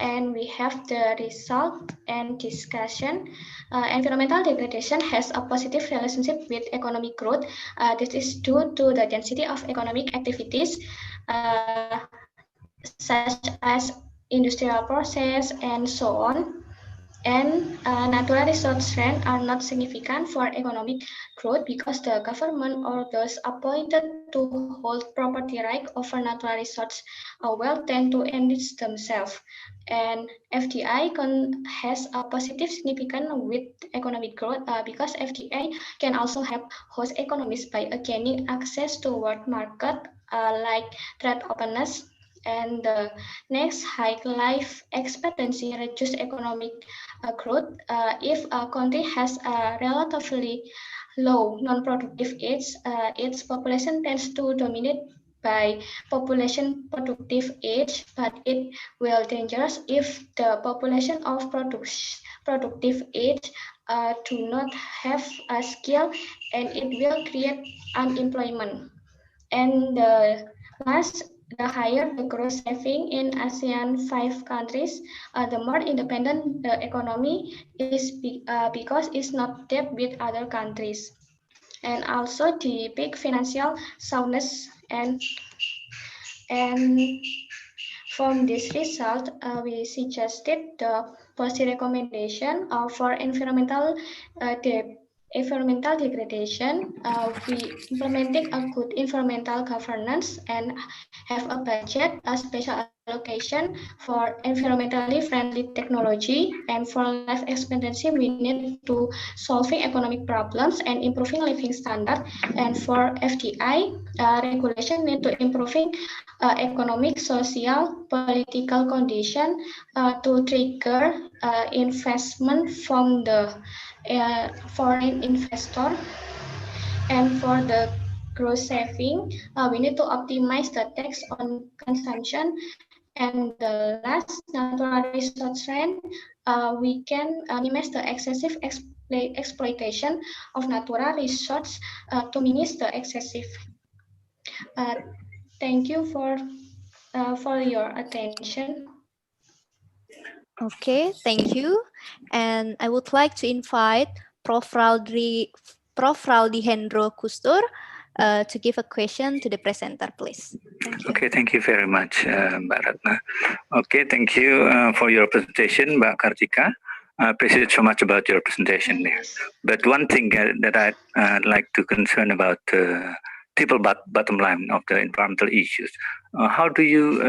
And we have the result and discussion. Environmental degradation has a positive relationship with economic growth. This is due to the density of economic activities such as industrial process and so on. And natural resource rent are not significant for economic growth because the government or those appointed to hold property right over natural resource will tend to enrich themselves. And FDI has a positive significance with economic growth because FDI can also help host economies by gaining access to world market like trade openness. And the next, high life expectancy reduce economic growth. If a country has a relatively low non-productive age, its population tends to dominate by population productive age, but it will dangerous if the population of productive age do not have a skill, and it will create unemployment. And the last, the higher the gross saving in ASEAN 5 countries, the more independent the economy is because it's not debt with other countries. And also the big financial soundness. And from this result, we suggested the policy recommendation for environmental degradation. We implementing a good environmental governance and have a budget, a special allocation for environmentally friendly technology, and for life expectancy we need to solving economic problems and improving living standard. And for FDI regulation need to improving economic, social, political condition to trigger investment from the foreign investor. And for the gross saving, we need to optimize the tax on consumption. And the last, natural resource rent, we can minimize the excessive exploitation of natural resource to minimize the excessive. Thank you for your attention. Okay, thank you. And I would like to invite Prof. Raldihendro Kustur to give a question to the presenter, please. Thank you. Okay, thank you very much, Mbak Ratna. Okay, thank you for your presentation, Mbak Kartika. I appreciate so much about your presentation there. But one thing that I'd like to concern about triple bottom line of the environmental issues. How do you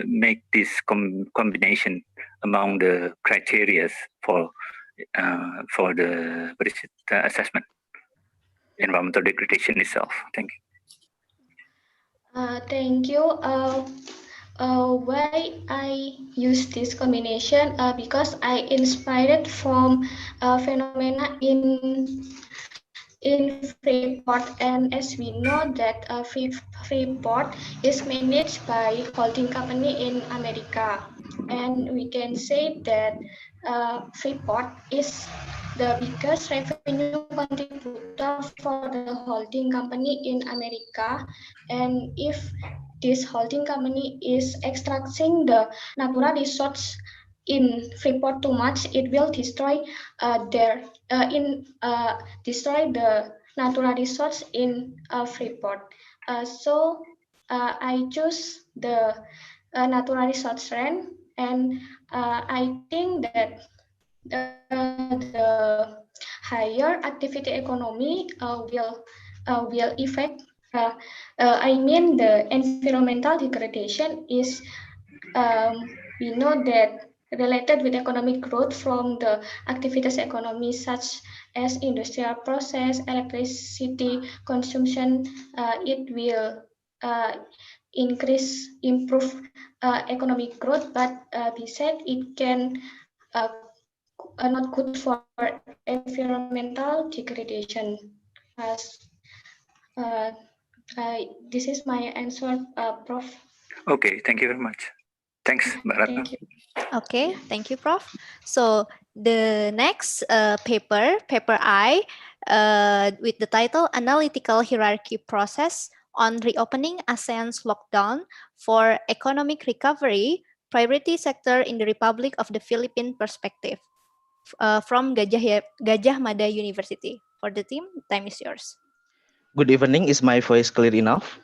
make this combination among the criteria for the assessment, environmental degradation itself? Thank you. Thank you. Why I use this combination? Because I inspired from phenomena in Freeport, and as we know that Freeport is managed by holding company in America, and we can say that Freeport is the biggest revenue contributor for the holding company in America. And if this holding company is extracting the natural resource in Freeport too much, it will destroy destroy the natural resource in Freeport. So I choose the natural resource rent, and I think that the higher activity economy will affect I mean the environmental degradation is, we know that related with economic growth from the activities economy such as industrial process, electricity consumption, it will improve economic growth, but besides it can not good for environmental degradation. As this is my answer, Prof. Okay, thank you very much. Thanks, Mbak Ratna. Thank you. Okay, thank you, Prof. So the next paper I, with the title Analytical Hierarchy Process on Reopening ASEAN's Lockdown for Economic Recovery, Priority Sector in the Republic of the Philippines Perspective, from Gajah Mada University. For the team, time is yours. Good evening. Is my voice clear enough?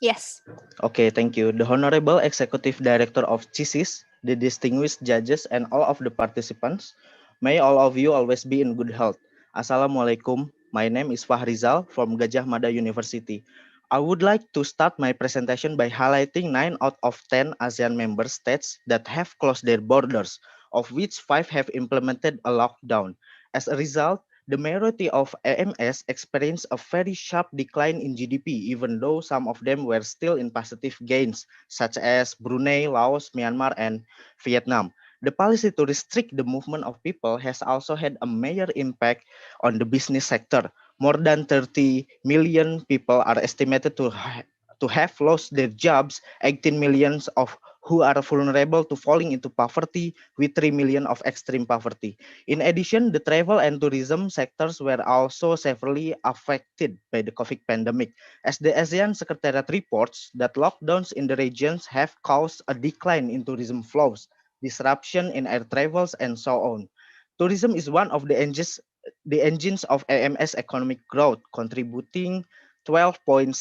Yes. Okay, thank you. The Honorable Executive Director of CISIS, the distinguished judges, and all of the participants, may all of you always be in good health. Assalamualaikum. My name is Fahrizal from Gajah Mada University. I would like to start my presentation by highlighting 9 out of 10 ASEAN member states that have closed their borders, of which 5 have implemented a lockdown. As a result, the majority of AMS experienced a very sharp decline in GDP, even though some of them were still in positive gains, such as Brunei, Laos, Myanmar, and Vietnam. The policy to restrict the movement of people has also had a major impact on the business sector. More than 30 million people are estimated to have lost their jobs, 18 million of who are vulnerable to falling into poverty, with 3 million of extreme poverty. In addition, the travel and tourism sectors were also severely affected by the COVID pandemic, as the ASEAN Secretariat reports that lockdowns in the regions have caused a decline in tourism flows, disruption in air travels, and so on. Tourism is one of the engines of AMS economic growth, contributing 12.6%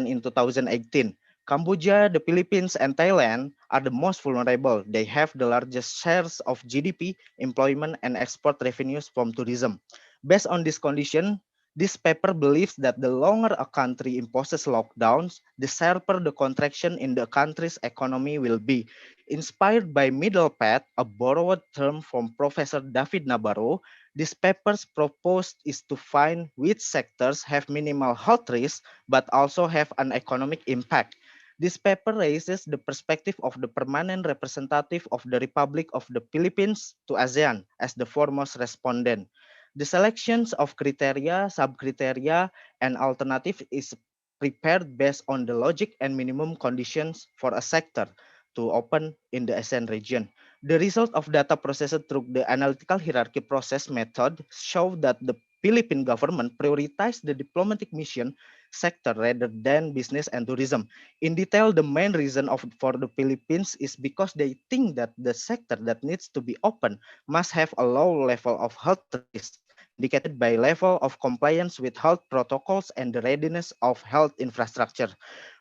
in 2018. Cambodia, the Philippines, and Thailand are the most vulnerable. They have the largest shares of GDP, employment, and export revenues from tourism. Based on this condition, this paper believes that the longer a country imposes lockdowns, the sharper the contraction in the country's economy will be. Inspired by middle path, a borrowed term from Professor David Nabarro, this paper's proposed is to find which sectors have minimal health risk but also have an economic impact. This paper raises the perspective of the permanent representative of the Republic of the Philippines to ASEAN as the foremost respondent. The selections of criteria, sub-criteria, and alternative is prepared based on the logic and minimum conditions for a sector to open in the ASEAN region. The result of data processed through the analytical hierarchy process method show that the Philippine government prioritized the diplomatic mission sector rather than business and tourism. In detail, the main reason for the Philippines is because they think that the sector that needs to be open must have a low level of health risk, indicated by level of compliance with health protocols and the readiness of health infrastructure.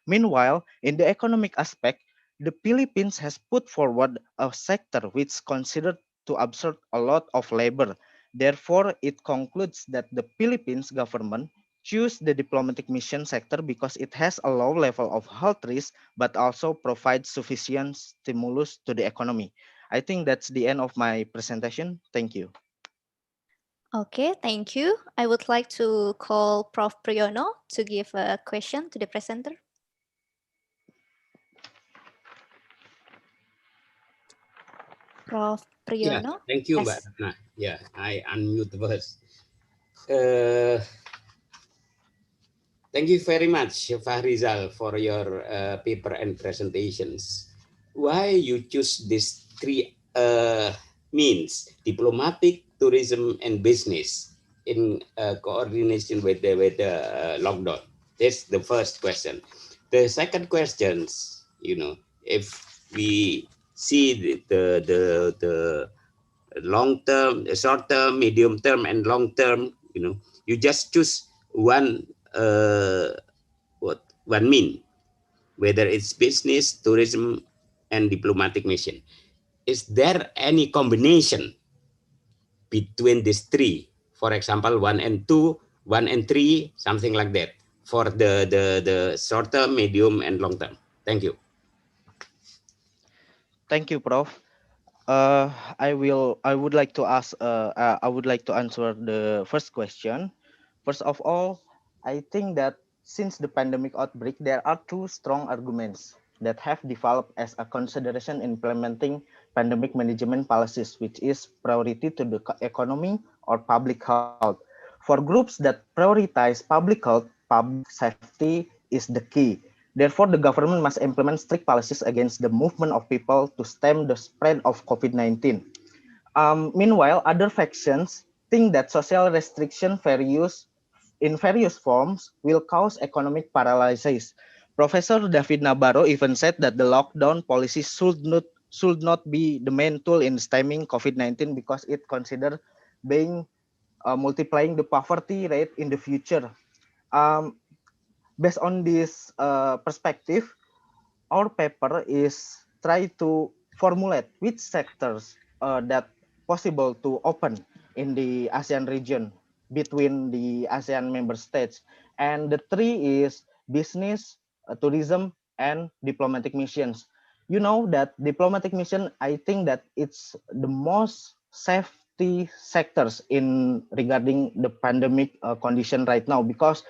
Meanwhile, in the economic aspect, the Philippines has put forward a sector which considered to absorb a lot of labor. Therefore, it concludes that the Philippines government choose the diplomatic mission sector because it has a low level of health risk, but also provides sufficient stimulus to the economy. I think that's the end of my presentation. Thank you. Okay, thank you. I would like to call Prof. Priyono to give a question to the presenter. Prof. Yeah, Priyono? thank you, Mbak Yes. Ratna. Yeah, I unmute first. Thank you very much, Fahrizal, for your paper and presentations. Why you choose these 3 means, diplomatic, tourism, and business, in coordination with the lockdown? That's the first question. The second question, if we see the long term, short term, medium term, and long term, you just choose one one mean, whether it's business, tourism, and diplomatic mission. Is there any combination between these 3? For example, 1 and 2, 1 and 3, something like that. for the short term, medium, and long term. Thank you. Thank you, Prof. I would like to ask. I would like to answer the first question. First of all, I think that since the pandemic outbreak, there are two strong arguments that have developed as a consideration implementing pandemic management policies, which is priority to the economy or public health. For groups that prioritize public health, public safety is the key. Therefore, the government must implement strict policies against the movement of people to stem the spread of COVID-19. Meanwhile, other factions think that social restriction in various forms will cause economic paralysis. Professor David Nabarro even said that the lockdown policy should not be the main tool in stemming COVID-19 because it considered being multiplying the poverty rate in the future. Um, Based on this perspective, our paper is try to formulate which sectors that possible to open in the ASEAN region between the ASEAN member states. And the three is business, tourism, and diplomatic missions. You know that diplomatic mission, I think that it's the most safety sectors in regarding the pandemic condition right now because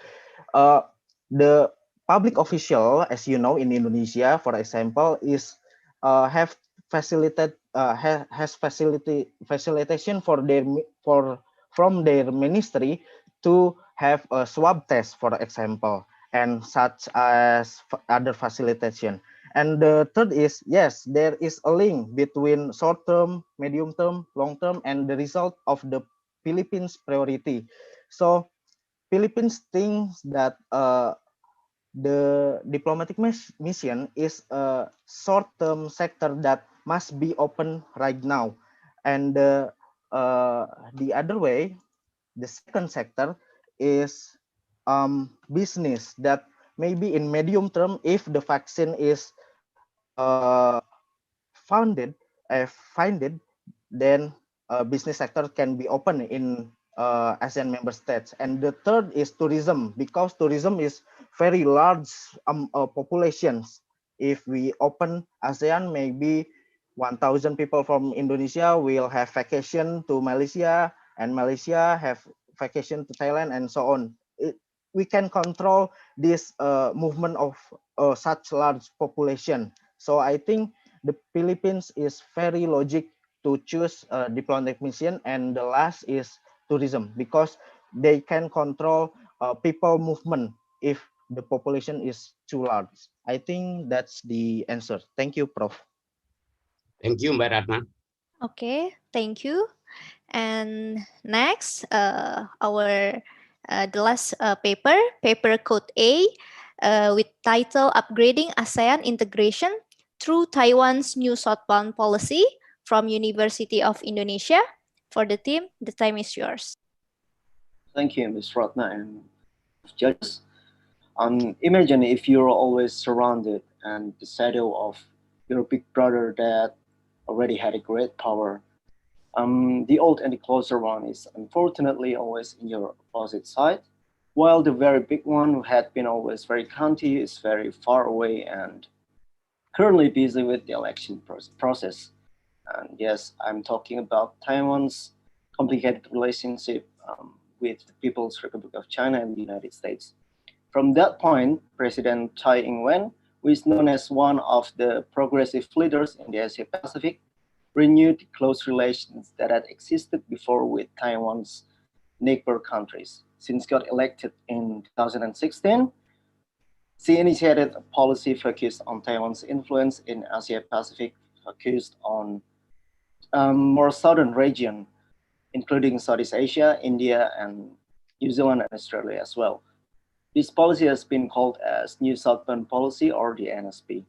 uh, the public official, as you know, in Indonesia, for example, is have has facilitation for from their ministry to have a swab test, for example, and such as other facilitation. And the third is, yes, there is a link between short term, medium term, long term, and the result of the Philippines priority. So Philippines thinks that the diplomatic mission is a short-term sector that must be open right now, and the other way, the second sector is business that maybe in medium term, if the vaccine is uh, founded, finded, then business sector can be open in ASEAN member states. And the third is tourism, because tourism is very large populations. If we open ASEAN, maybe 1,000 people from Indonesia will have vacation to Malaysia, and Malaysia have vacation to Thailand, and so on. We can control this movement of such large population. So I think the Philippines is very logic to choose a diplomatic mission, and the last is tourism because they can control people movement if the population is too large. I think that's the answer. Thank you, Prof. Thank you, Mbak Ratna. Okay, thank you. And next, the last paper, paper code A, with title Upgrading ASEAN Integration Through Taiwan's New Southbound Policy from University of Indonesia. For the team, the time is yours. Thank you, Ms. Ratna and judges. Imagine if you're always surrounded and the shadow of your big brother that already had a great power. The old and the closer one is unfortunately always in your opposite side, while the very big one who had been always very county is very far away and currently busy with the election process. And yes, I'm talking about Taiwan's complicated relationship with the People's Republic of China and the United States. From that point, President Tsai Ing-wen, who is known as one of the progressive leaders in the Asia Pacific, renewed close relations that had existed before with Taiwan's neighbor countries. Since got elected in 2016, she initiated a policy focused on Taiwan's influence in Asia Pacific, focused on more southern region, including Southeast Asia, India, and New Zealand and Australia as well. This policy has been called as New Southbound Policy or the NSP.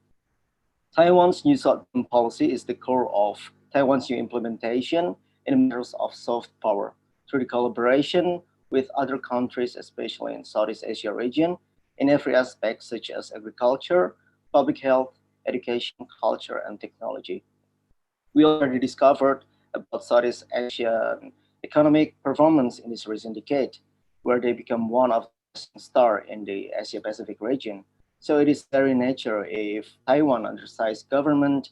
Taiwan's New Southbound Policy is the core of Taiwan's new implementation in matters of soft power through the collaboration with other countries, especially in Southeast Asia region, in every aspect such as agriculture, public health, education, culture, and technology. We already discovered about Southeast Asian economic performance in this recent decade, where they become one of the star in the Asia-Pacific region. So it is very natural if Taiwan undersized government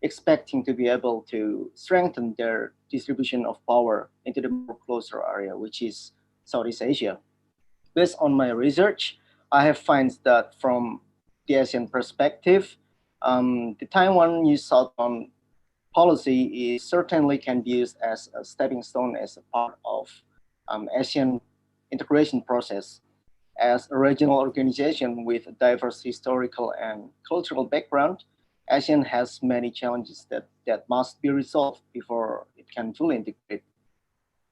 expecting to be able to strengthen their distribution of power into the more closer area, which is Southeast Asia. Based on my research, I have found that from the ASEAN perspective, the Taiwan New Southbound policy is certainly can be used as a stepping stone as a part of ASEAN integration process. As a regional organization with a diverse historical and cultural background, ASEAN has many challenges that must be resolved before it can fully integrate.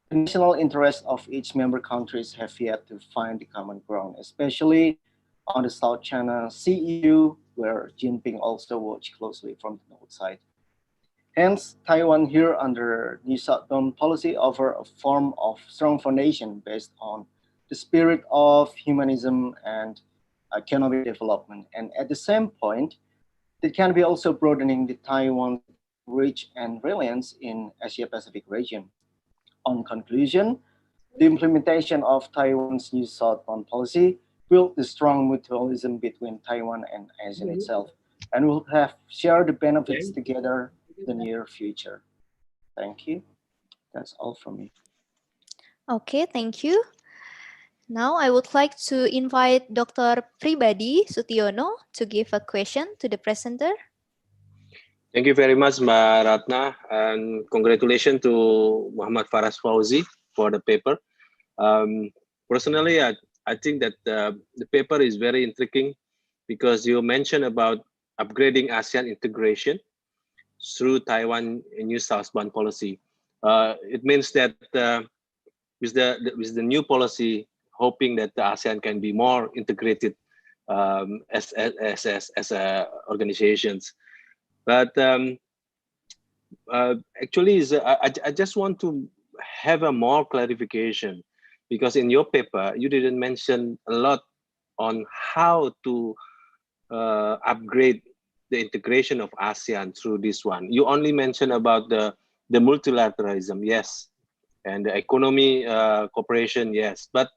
The national interests of each member countries have yet to find the common ground, especially on the South China Sea issue, where Jinping also watched closely from the north side. Hence, Taiwan here under New Southbound policy offer a form of strong foundation based on the spirit of humanism and economic development. And at the same point, it can be also broadening the Taiwan's reach and reliance in Asia-Pacific region. On conclusion, the implementation of Taiwan's New Southbound policy built the strong mutualism between Taiwan and ASEAN itself, and will have shared the benefits together in the near future. Thank you. That's all from me. Okay, thank you. Now I would like to invite Dr. Pribadi Sutiono to give a question to the presenter. Thank you very much, Mbak Ratna, and congratulations to Muhammad Faraz Fauzi for the paper. Personally, I think that the paper is very intriguing because you mentioned about upgrading ASEAN integration through Taiwan New Southbound policy. It means that with the new policy, hoping that the ASEAN can be more integrated as organizations. But actually, I just want to have a more clarification, because in your paper, you didn't mention a lot on how to upgrade the integration of ASEAN through this one. You only mentioned about the multilateralism, yes, and the economy cooperation, yes. But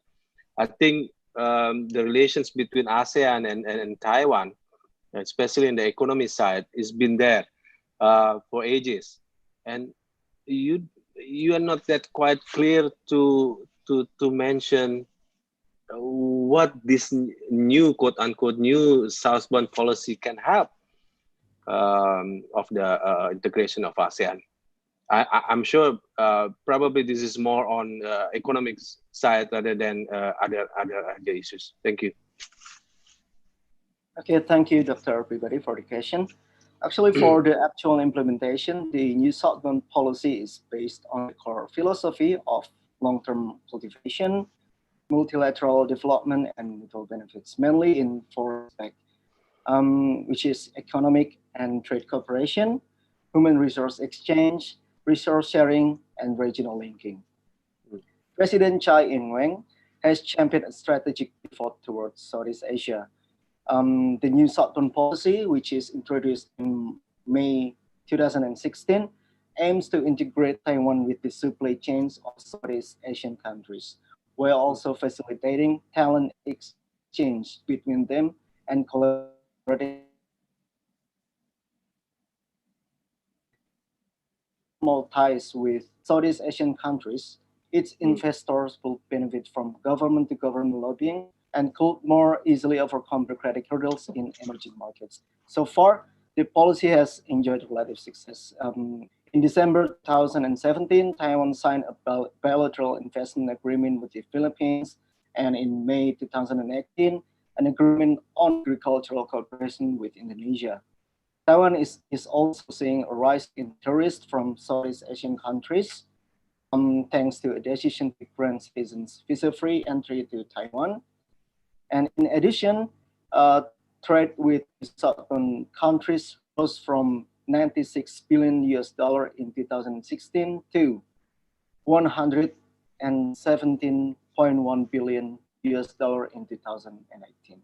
I think the relations between ASEAN and Taiwan, especially in the economy side, has been there for ages, and you are not that quite clear to mention what this new quote unquote new southbound policy can help of the integration of ASEAN. I'm sure probably this is more on economics side rather than other issues. Thank you. Okay, thank you, Dr. Everybody, for the question. Actually, for the actual implementation, the New Southbound policy is based on the core philosophy of long-term cultivation, multilateral development, and mutual benefits, mainly in four aspects, which is economic and trade cooperation, human resource exchange, resource sharing, and regional linking. President Tsai Ing-wen has championed a strategic pivot towards Southeast Asia. The New Southbound policy, which is introduced in May 2016, aims to integrate Taiwan with the supply chains of Southeast Asian countries, while also facilitating talent exchange between them and collaborating ties with Southeast Asian countries. Its investors will benefit from government-to-government lobbying and could more easily overcome bureaucratic hurdles in emerging markets. So far, the policy has enjoyed relative success. In December 2017, Taiwan signed a bilateral investment agreement with the Philippines, and in May 2018, an agreement on agricultural cooperation with Indonesia. Taiwan is also seeing a rise in tourists from Southeast Asian countries, thanks to a decision to grant citizens visa-free entry to Taiwan. And in addition, trade with southern countries rose from $96 billion in 2016 to $117.1 billion in 2018.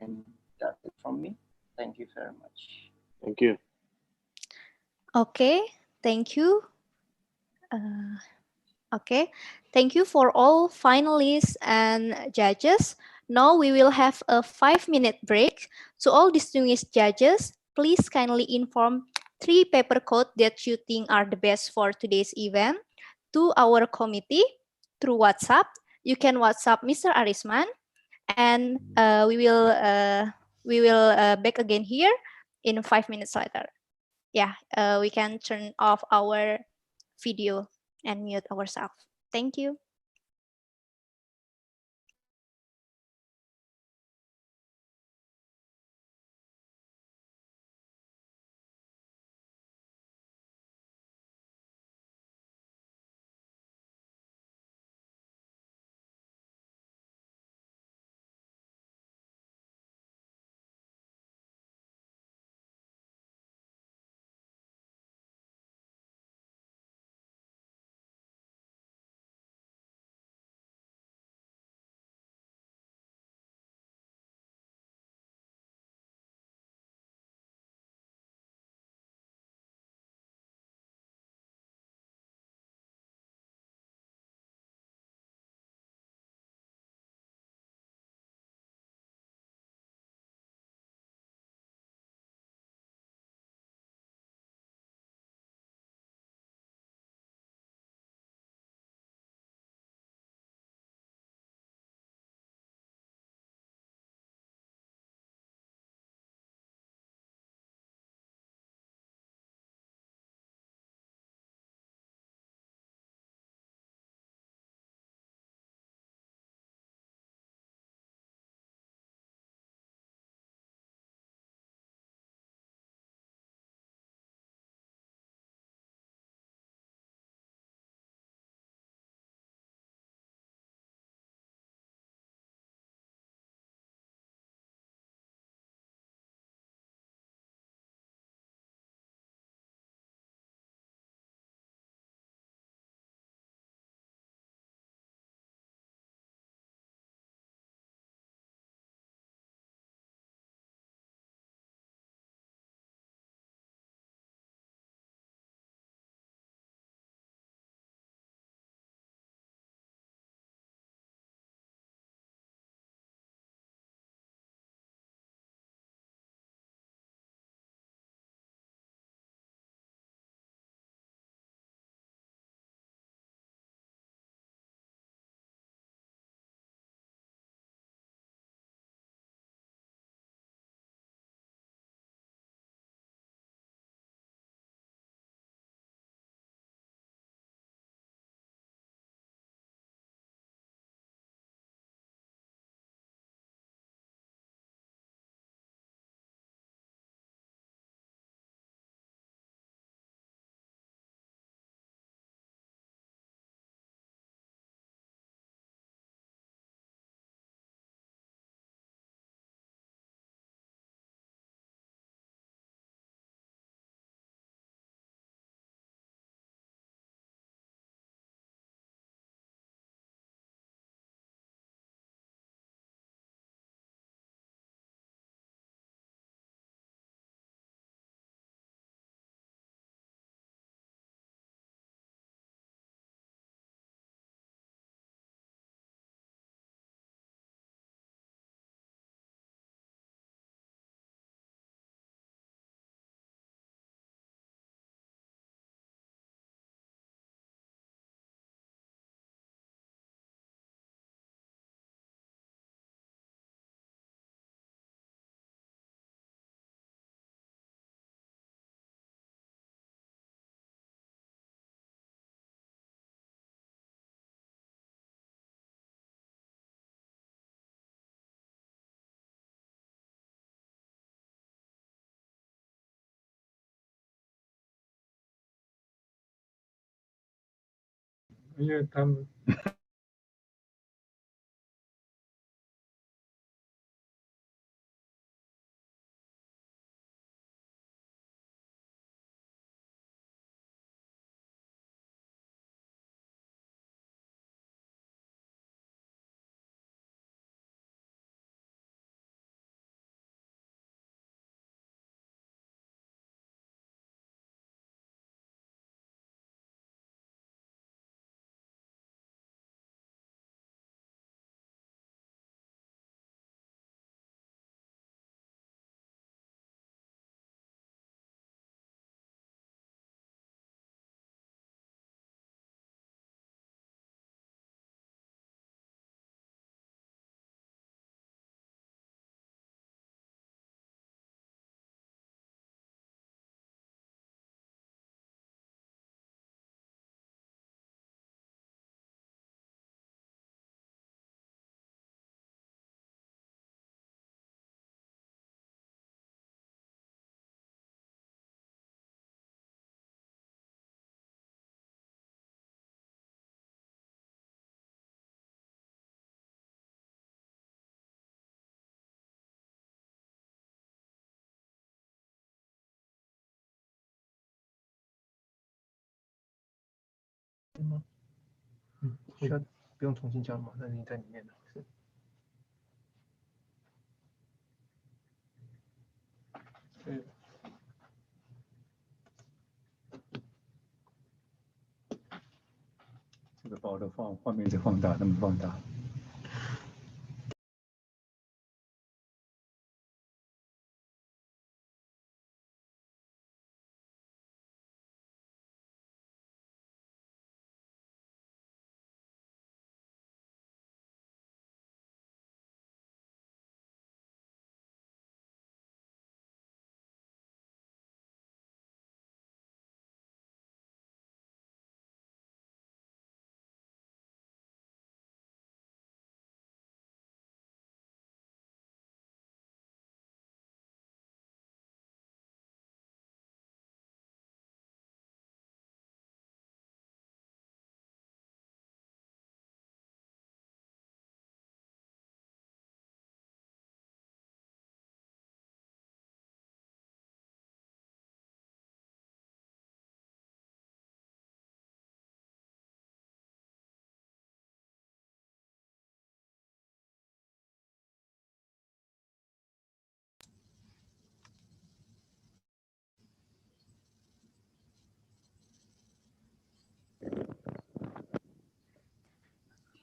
And that's it from me. Thank you very much. Thank you. Okay, thank you. Okay, thank you for all finalists and judges. Now we will have a 5-minute break. To all distinguished judges, please kindly inform 3 paper quotes that you think are the best for today's event to our committee through WhatsApp. You can WhatsApp Mr. Arisman, and we will back again here in 5 minutes later. Yeah, we can turn off our video and mute ourselves. Thank you. Iya, tam. 吗？需要不用重新交吗？那已经在里面了。是。对。这个把我的画面再放大，那么放大。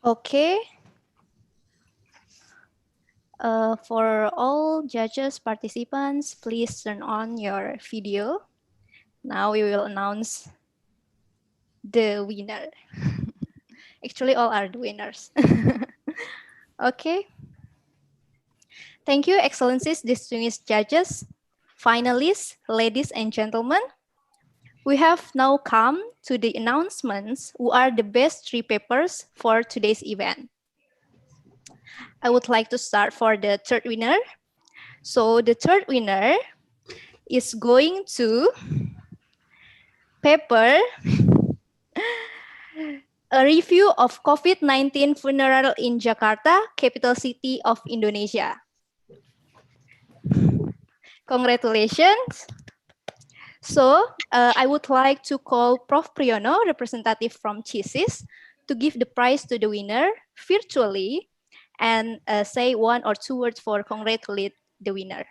Okay. For all judges participants, please turn on your video. Now we will announce the winner. Actually, all are the winners. Okay. Thank you, Excellencies, distinguished judges, finalists, ladies and gentlemen. We have now come to the announcements who are the best 3 papers for today's event. I would like to start for the third winner. So the third winner is going to paper a review of COVID-19 funeral in Jakarta, capital city of Indonesia. Congratulations. So I would like to call Prof. Priyono, representative from CHISIS, to give the prize to the winner virtually and say 1 or 2 words for congratulate the winner.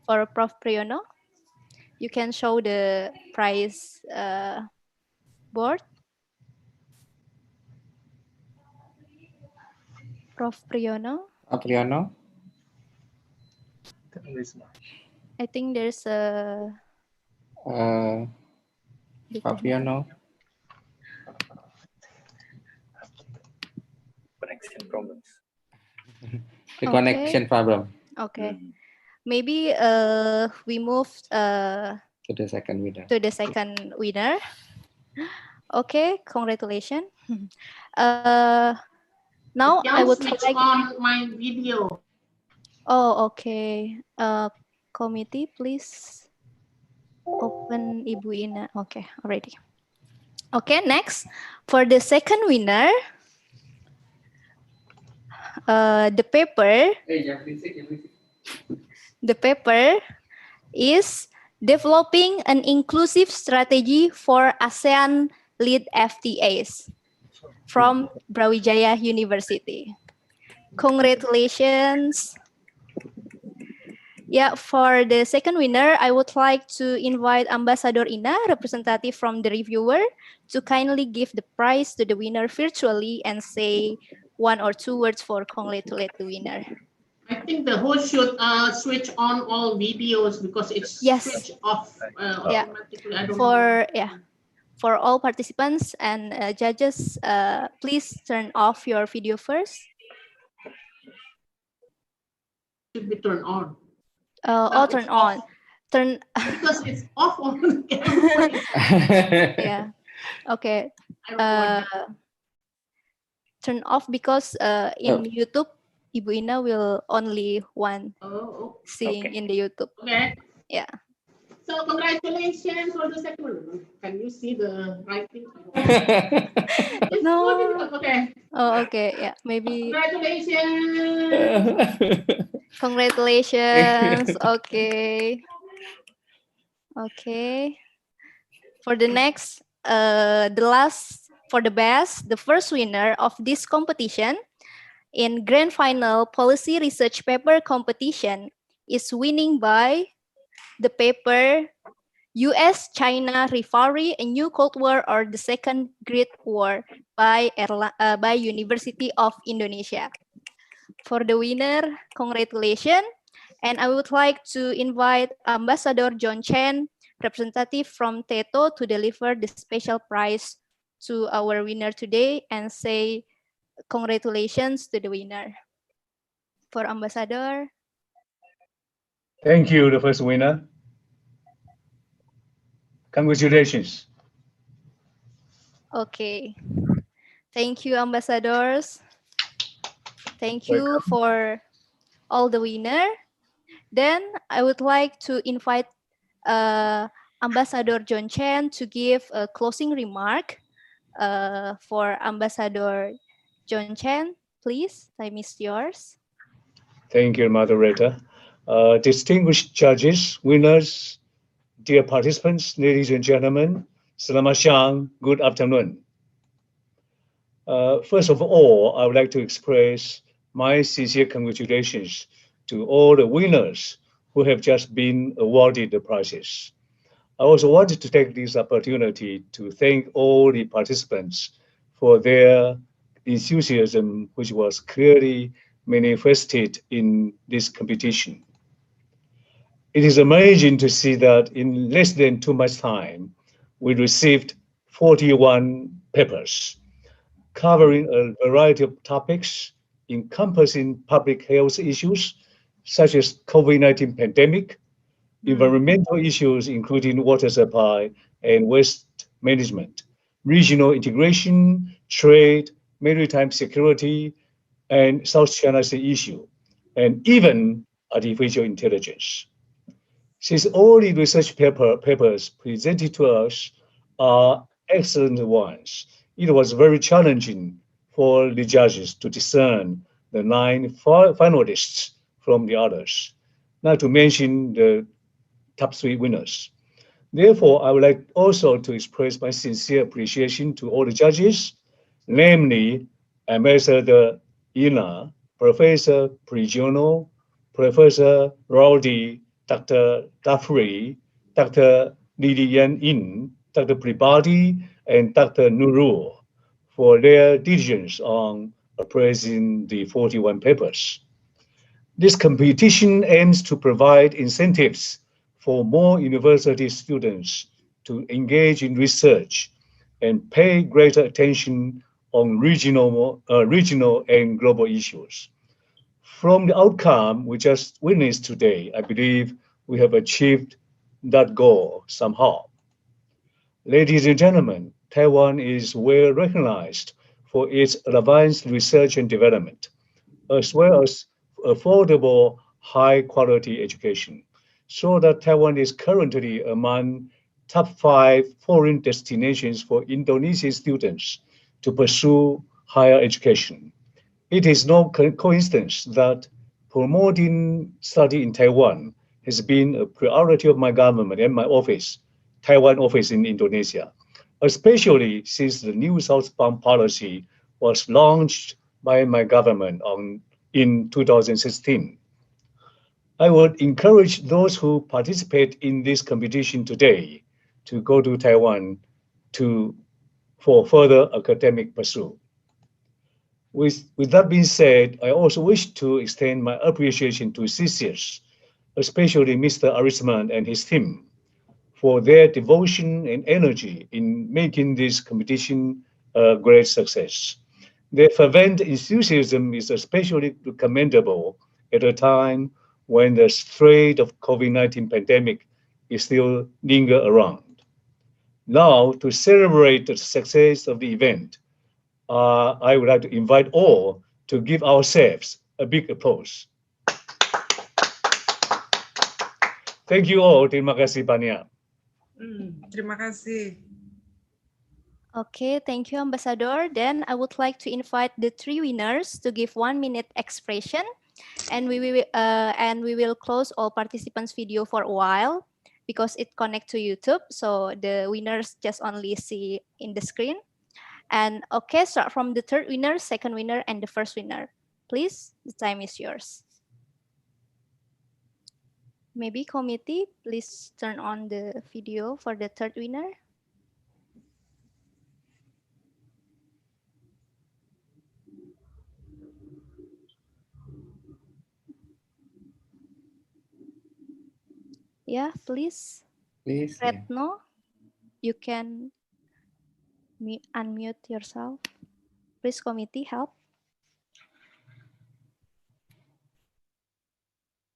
For Prof. Priyono, you can show the prize board. Prof. Priyono. Priyono. I think there's a Priyono. Connection problems. The connection problem. Okay. Maybe we move To the second winner. To the second winner. Okay, congratulations. Now I would switch like on my video. Oh, okay. Committee, please open Ibu Ina. Okay, already. Okay, next for the second winner, the paper. The paper is developing an inclusive strategy for ASEAN-led FTAs from Brawijaya University. Congratulations. Yeah, for the second winner, I would like to invite Ambassador Ina, representative from the reviewer, to kindly give the prize to the winner virtually and say 1 or 2 words for congratulate the winner. I think the host should switch on all videos because it's switched off automatically. I don't know. For all participants and judges, please turn off your video first. Should be turned on. Turn on. Turn because it's off on the camera. Yeah. Okay. Turn off because in YouTube, Ibu Ina will only one seeing in the YouTube. Okay. Yeah. So congratulations for the second one. Can you see the writing? No. Okay. Oh, okay. Yeah. Maybe. Congratulations. Congratulations. Okay. Okay. For the next, the last For the first winner of this competition in grand final policy research paper competition is winning by the paper US-China Rivalry, a New Cold War or the Second Great War by University of Indonesia. For the winner, congratulations. And I would like to invite Ambassador John Chen, representative from TETO, to deliver the special prize to our winner today and say congratulations to the winner. For Ambassador. Thank you, the first winner. Congratulations. Okay. Thank you, ambassadors. Thank you for all the winner. Then I would like to invite Ambassador John Chen to give a closing remark for Ambassador John Chen. Please, time is yours. Thank you, moderator. Distinguished judges, winners, dear participants, ladies and gentlemen, selamat siang, good afternoon. First of all, I would like to express my sincere congratulations to all the winners who have just been awarded the prizes. I also wanted to take this opportunity to thank all the participants for their enthusiasm, which was clearly manifested in this competition. It is amazing to see that in less than 2 months' time, we received 41 papers covering a variety of topics encompassing public health issues such as COVID-19 pandemic, environmental issues including water supply and waste management, regional integration, trade, maritime security, and South China Sea issue, and even artificial intelligence. Since all the research papers presented to us are excellent ones, it was very challenging for the judges to discern the 9 finalists from the others, not to mention the top 3 winners. Therefore, I would like also to express my sincere appreciation to all the judges, namely Ambassador Ina, Professor Prigiano, Professor Rowdy, Dr. Dafri, Dr. Lilian In, Dr. Pribadi, and Dr. Nurul for their diligence on appraising the 41 papers. This competition aims to provide incentives for more university students to engage in research and pay greater attention on regional and global issues. From the outcome we just witnessed today, I believe we have achieved that goal somehow. Ladies and gentlemen, Taiwan is well recognized for its advanced research and development, as well as affordable, high-quality education, so that Taiwan is currently among top 5 foreign destinations for Indonesian students to pursue higher education. It is no coincidence that promoting study in Taiwan has been a priority of my government and my office, Taiwan office in Indonesia, especially since the new southbound policy was launched by my government in 2016. I would encourage those who participate in this competition today to go to Taiwan for further academic pursuit. With that being said, I also wish to extend my appreciation to CCS, especially Mr. Arisman and his team, for their devotion and energy in making this competition a great success. Their fervent enthusiasm is especially commendable at a time when the threat of COVID-19 pandemic is still lingering around. Now, to celebrate the success of the event, I would like to invite all to give ourselves a big applause. Thank you all. Terima kasih banyak. Terima kasih. Okay, thank you, Ambassador. Then I would like to invite the 3 winners to give 1-minute expression, and we will close all participants' video for a while because it connects to YouTube. So the winners just only see in the screen. And okay, start from the third winner, second winner, and the first winner. Please, the time is yours. Maybe committee, please turn on the video for the third winner. Yeah, please. Please. Retno, you can unmute yourself. Please, committee, help.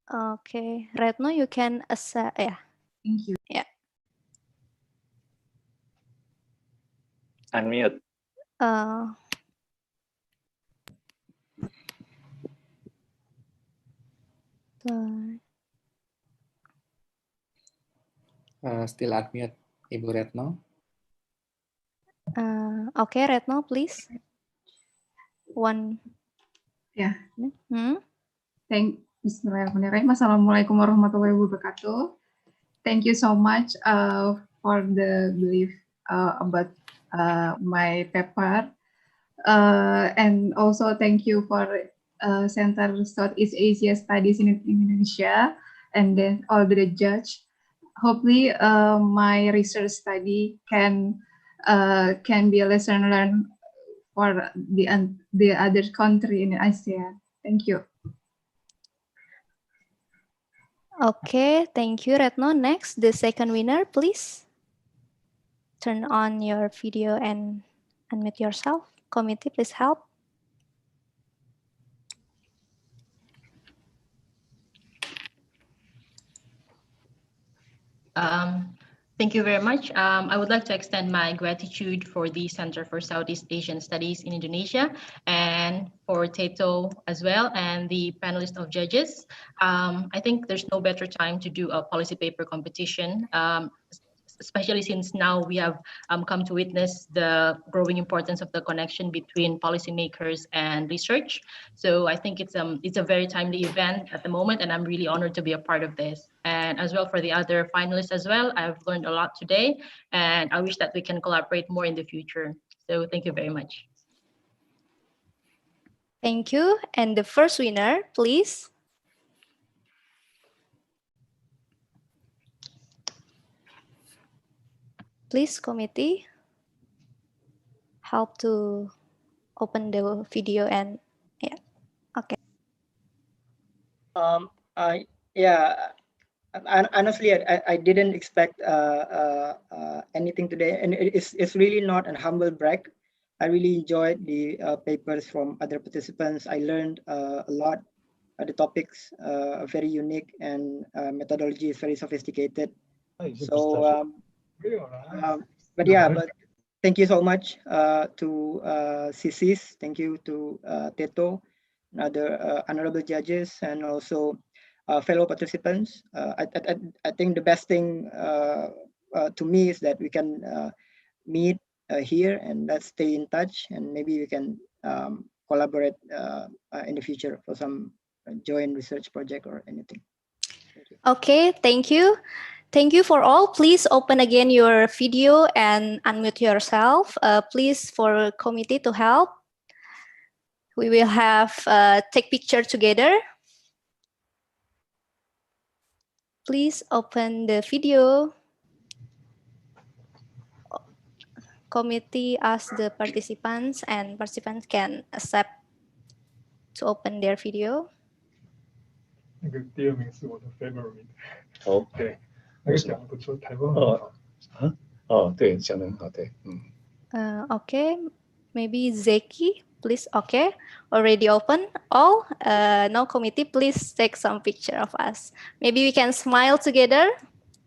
Okay, Retno, you can yeah. Thank you. Yeah. Unmute. Still unmute, Ibu Retno. Okay, Retno, please. One. Ya. Bismillahirrahmanirrahim. Assalamualaikum warahmatullahi wabarakatuh. Thank you so much for the belief about my paper. And also thank you for Center Southeast Asia Studies in Indonesia and then all the judge. Hopefully my research study can be a lesson learned for the other country in ASEAN. Thank you. Okay, thank you, Retno. Next, the second winner, please. Turn on your video and unmute yourself. Committee, please help. Thank you very much. I would like to extend my gratitude for the Center for Southeast Asian Studies in Indonesia and for Teto as well and the panelists of judges. I think there's no better time to do a policy paper competition, especially since now we have come to witness the growing importance of the connection between policymakers and research. So I think it's a very timely event at the moment, and I'm really honored to be a part of this. And as well for the other finalists as well, I've learned a lot today, and I wish that we can collaborate more in the future. So thank you very much. Thank you. And the first winner, please. Please, committee, help to open the video and yeah, okay. Yeah, honestly, I didn't expect anything today, and it's really not a humble brag. I really enjoyed the papers from other participants. I learned a lot. The topics are very unique, and methodology is very sophisticated. So, but thank you so much to CCs. Thank you to Teto, and other honorable judges, and also fellow participants. I think the best thing to me is that we can meet here and let's stay in touch, and maybe we can collaborate in the future for some joint research project or anything. Thank you. Okay, thank you. Thank you for all. Please open again your video and unmute yourself. Please for committee to help. We will have take picture together. Please open the video. Committee ask the participants and participants can accept to open their video. 那个第二名是我的 favorite。哦，对，那个讲的不错，台湾对，讲的很好，对，Okay, maybe Zeki, please. Okay, already open. All now committee, please take some picture of us. Maybe we can smile together.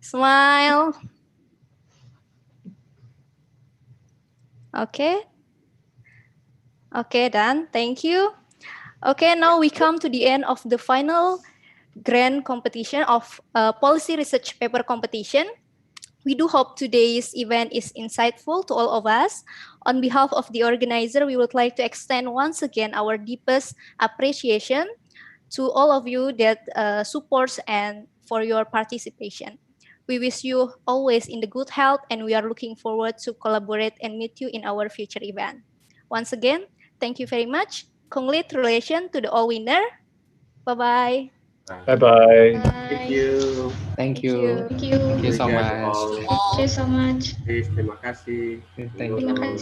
Smile. Okay. Okay, done. Thank you. Okay, now we come to the end of the final grand competition of policy research paper competition. We do hope today's event is insightful to all of us. On behalf of the organizer, we would like to extend once again our deepest appreciation to all of you that supports and for your participation. We wish you always in the good health, and we are looking forward to collaborate and meet you in our future event. Once again, thank you very much. Congratulations to the all winner. Bye-bye. Bye-bye. Thank you. Thank you. Thank you. Thank you so Appreciate much. all. Thank you so much. Please, terima kasih. Thank you. Terima kasih.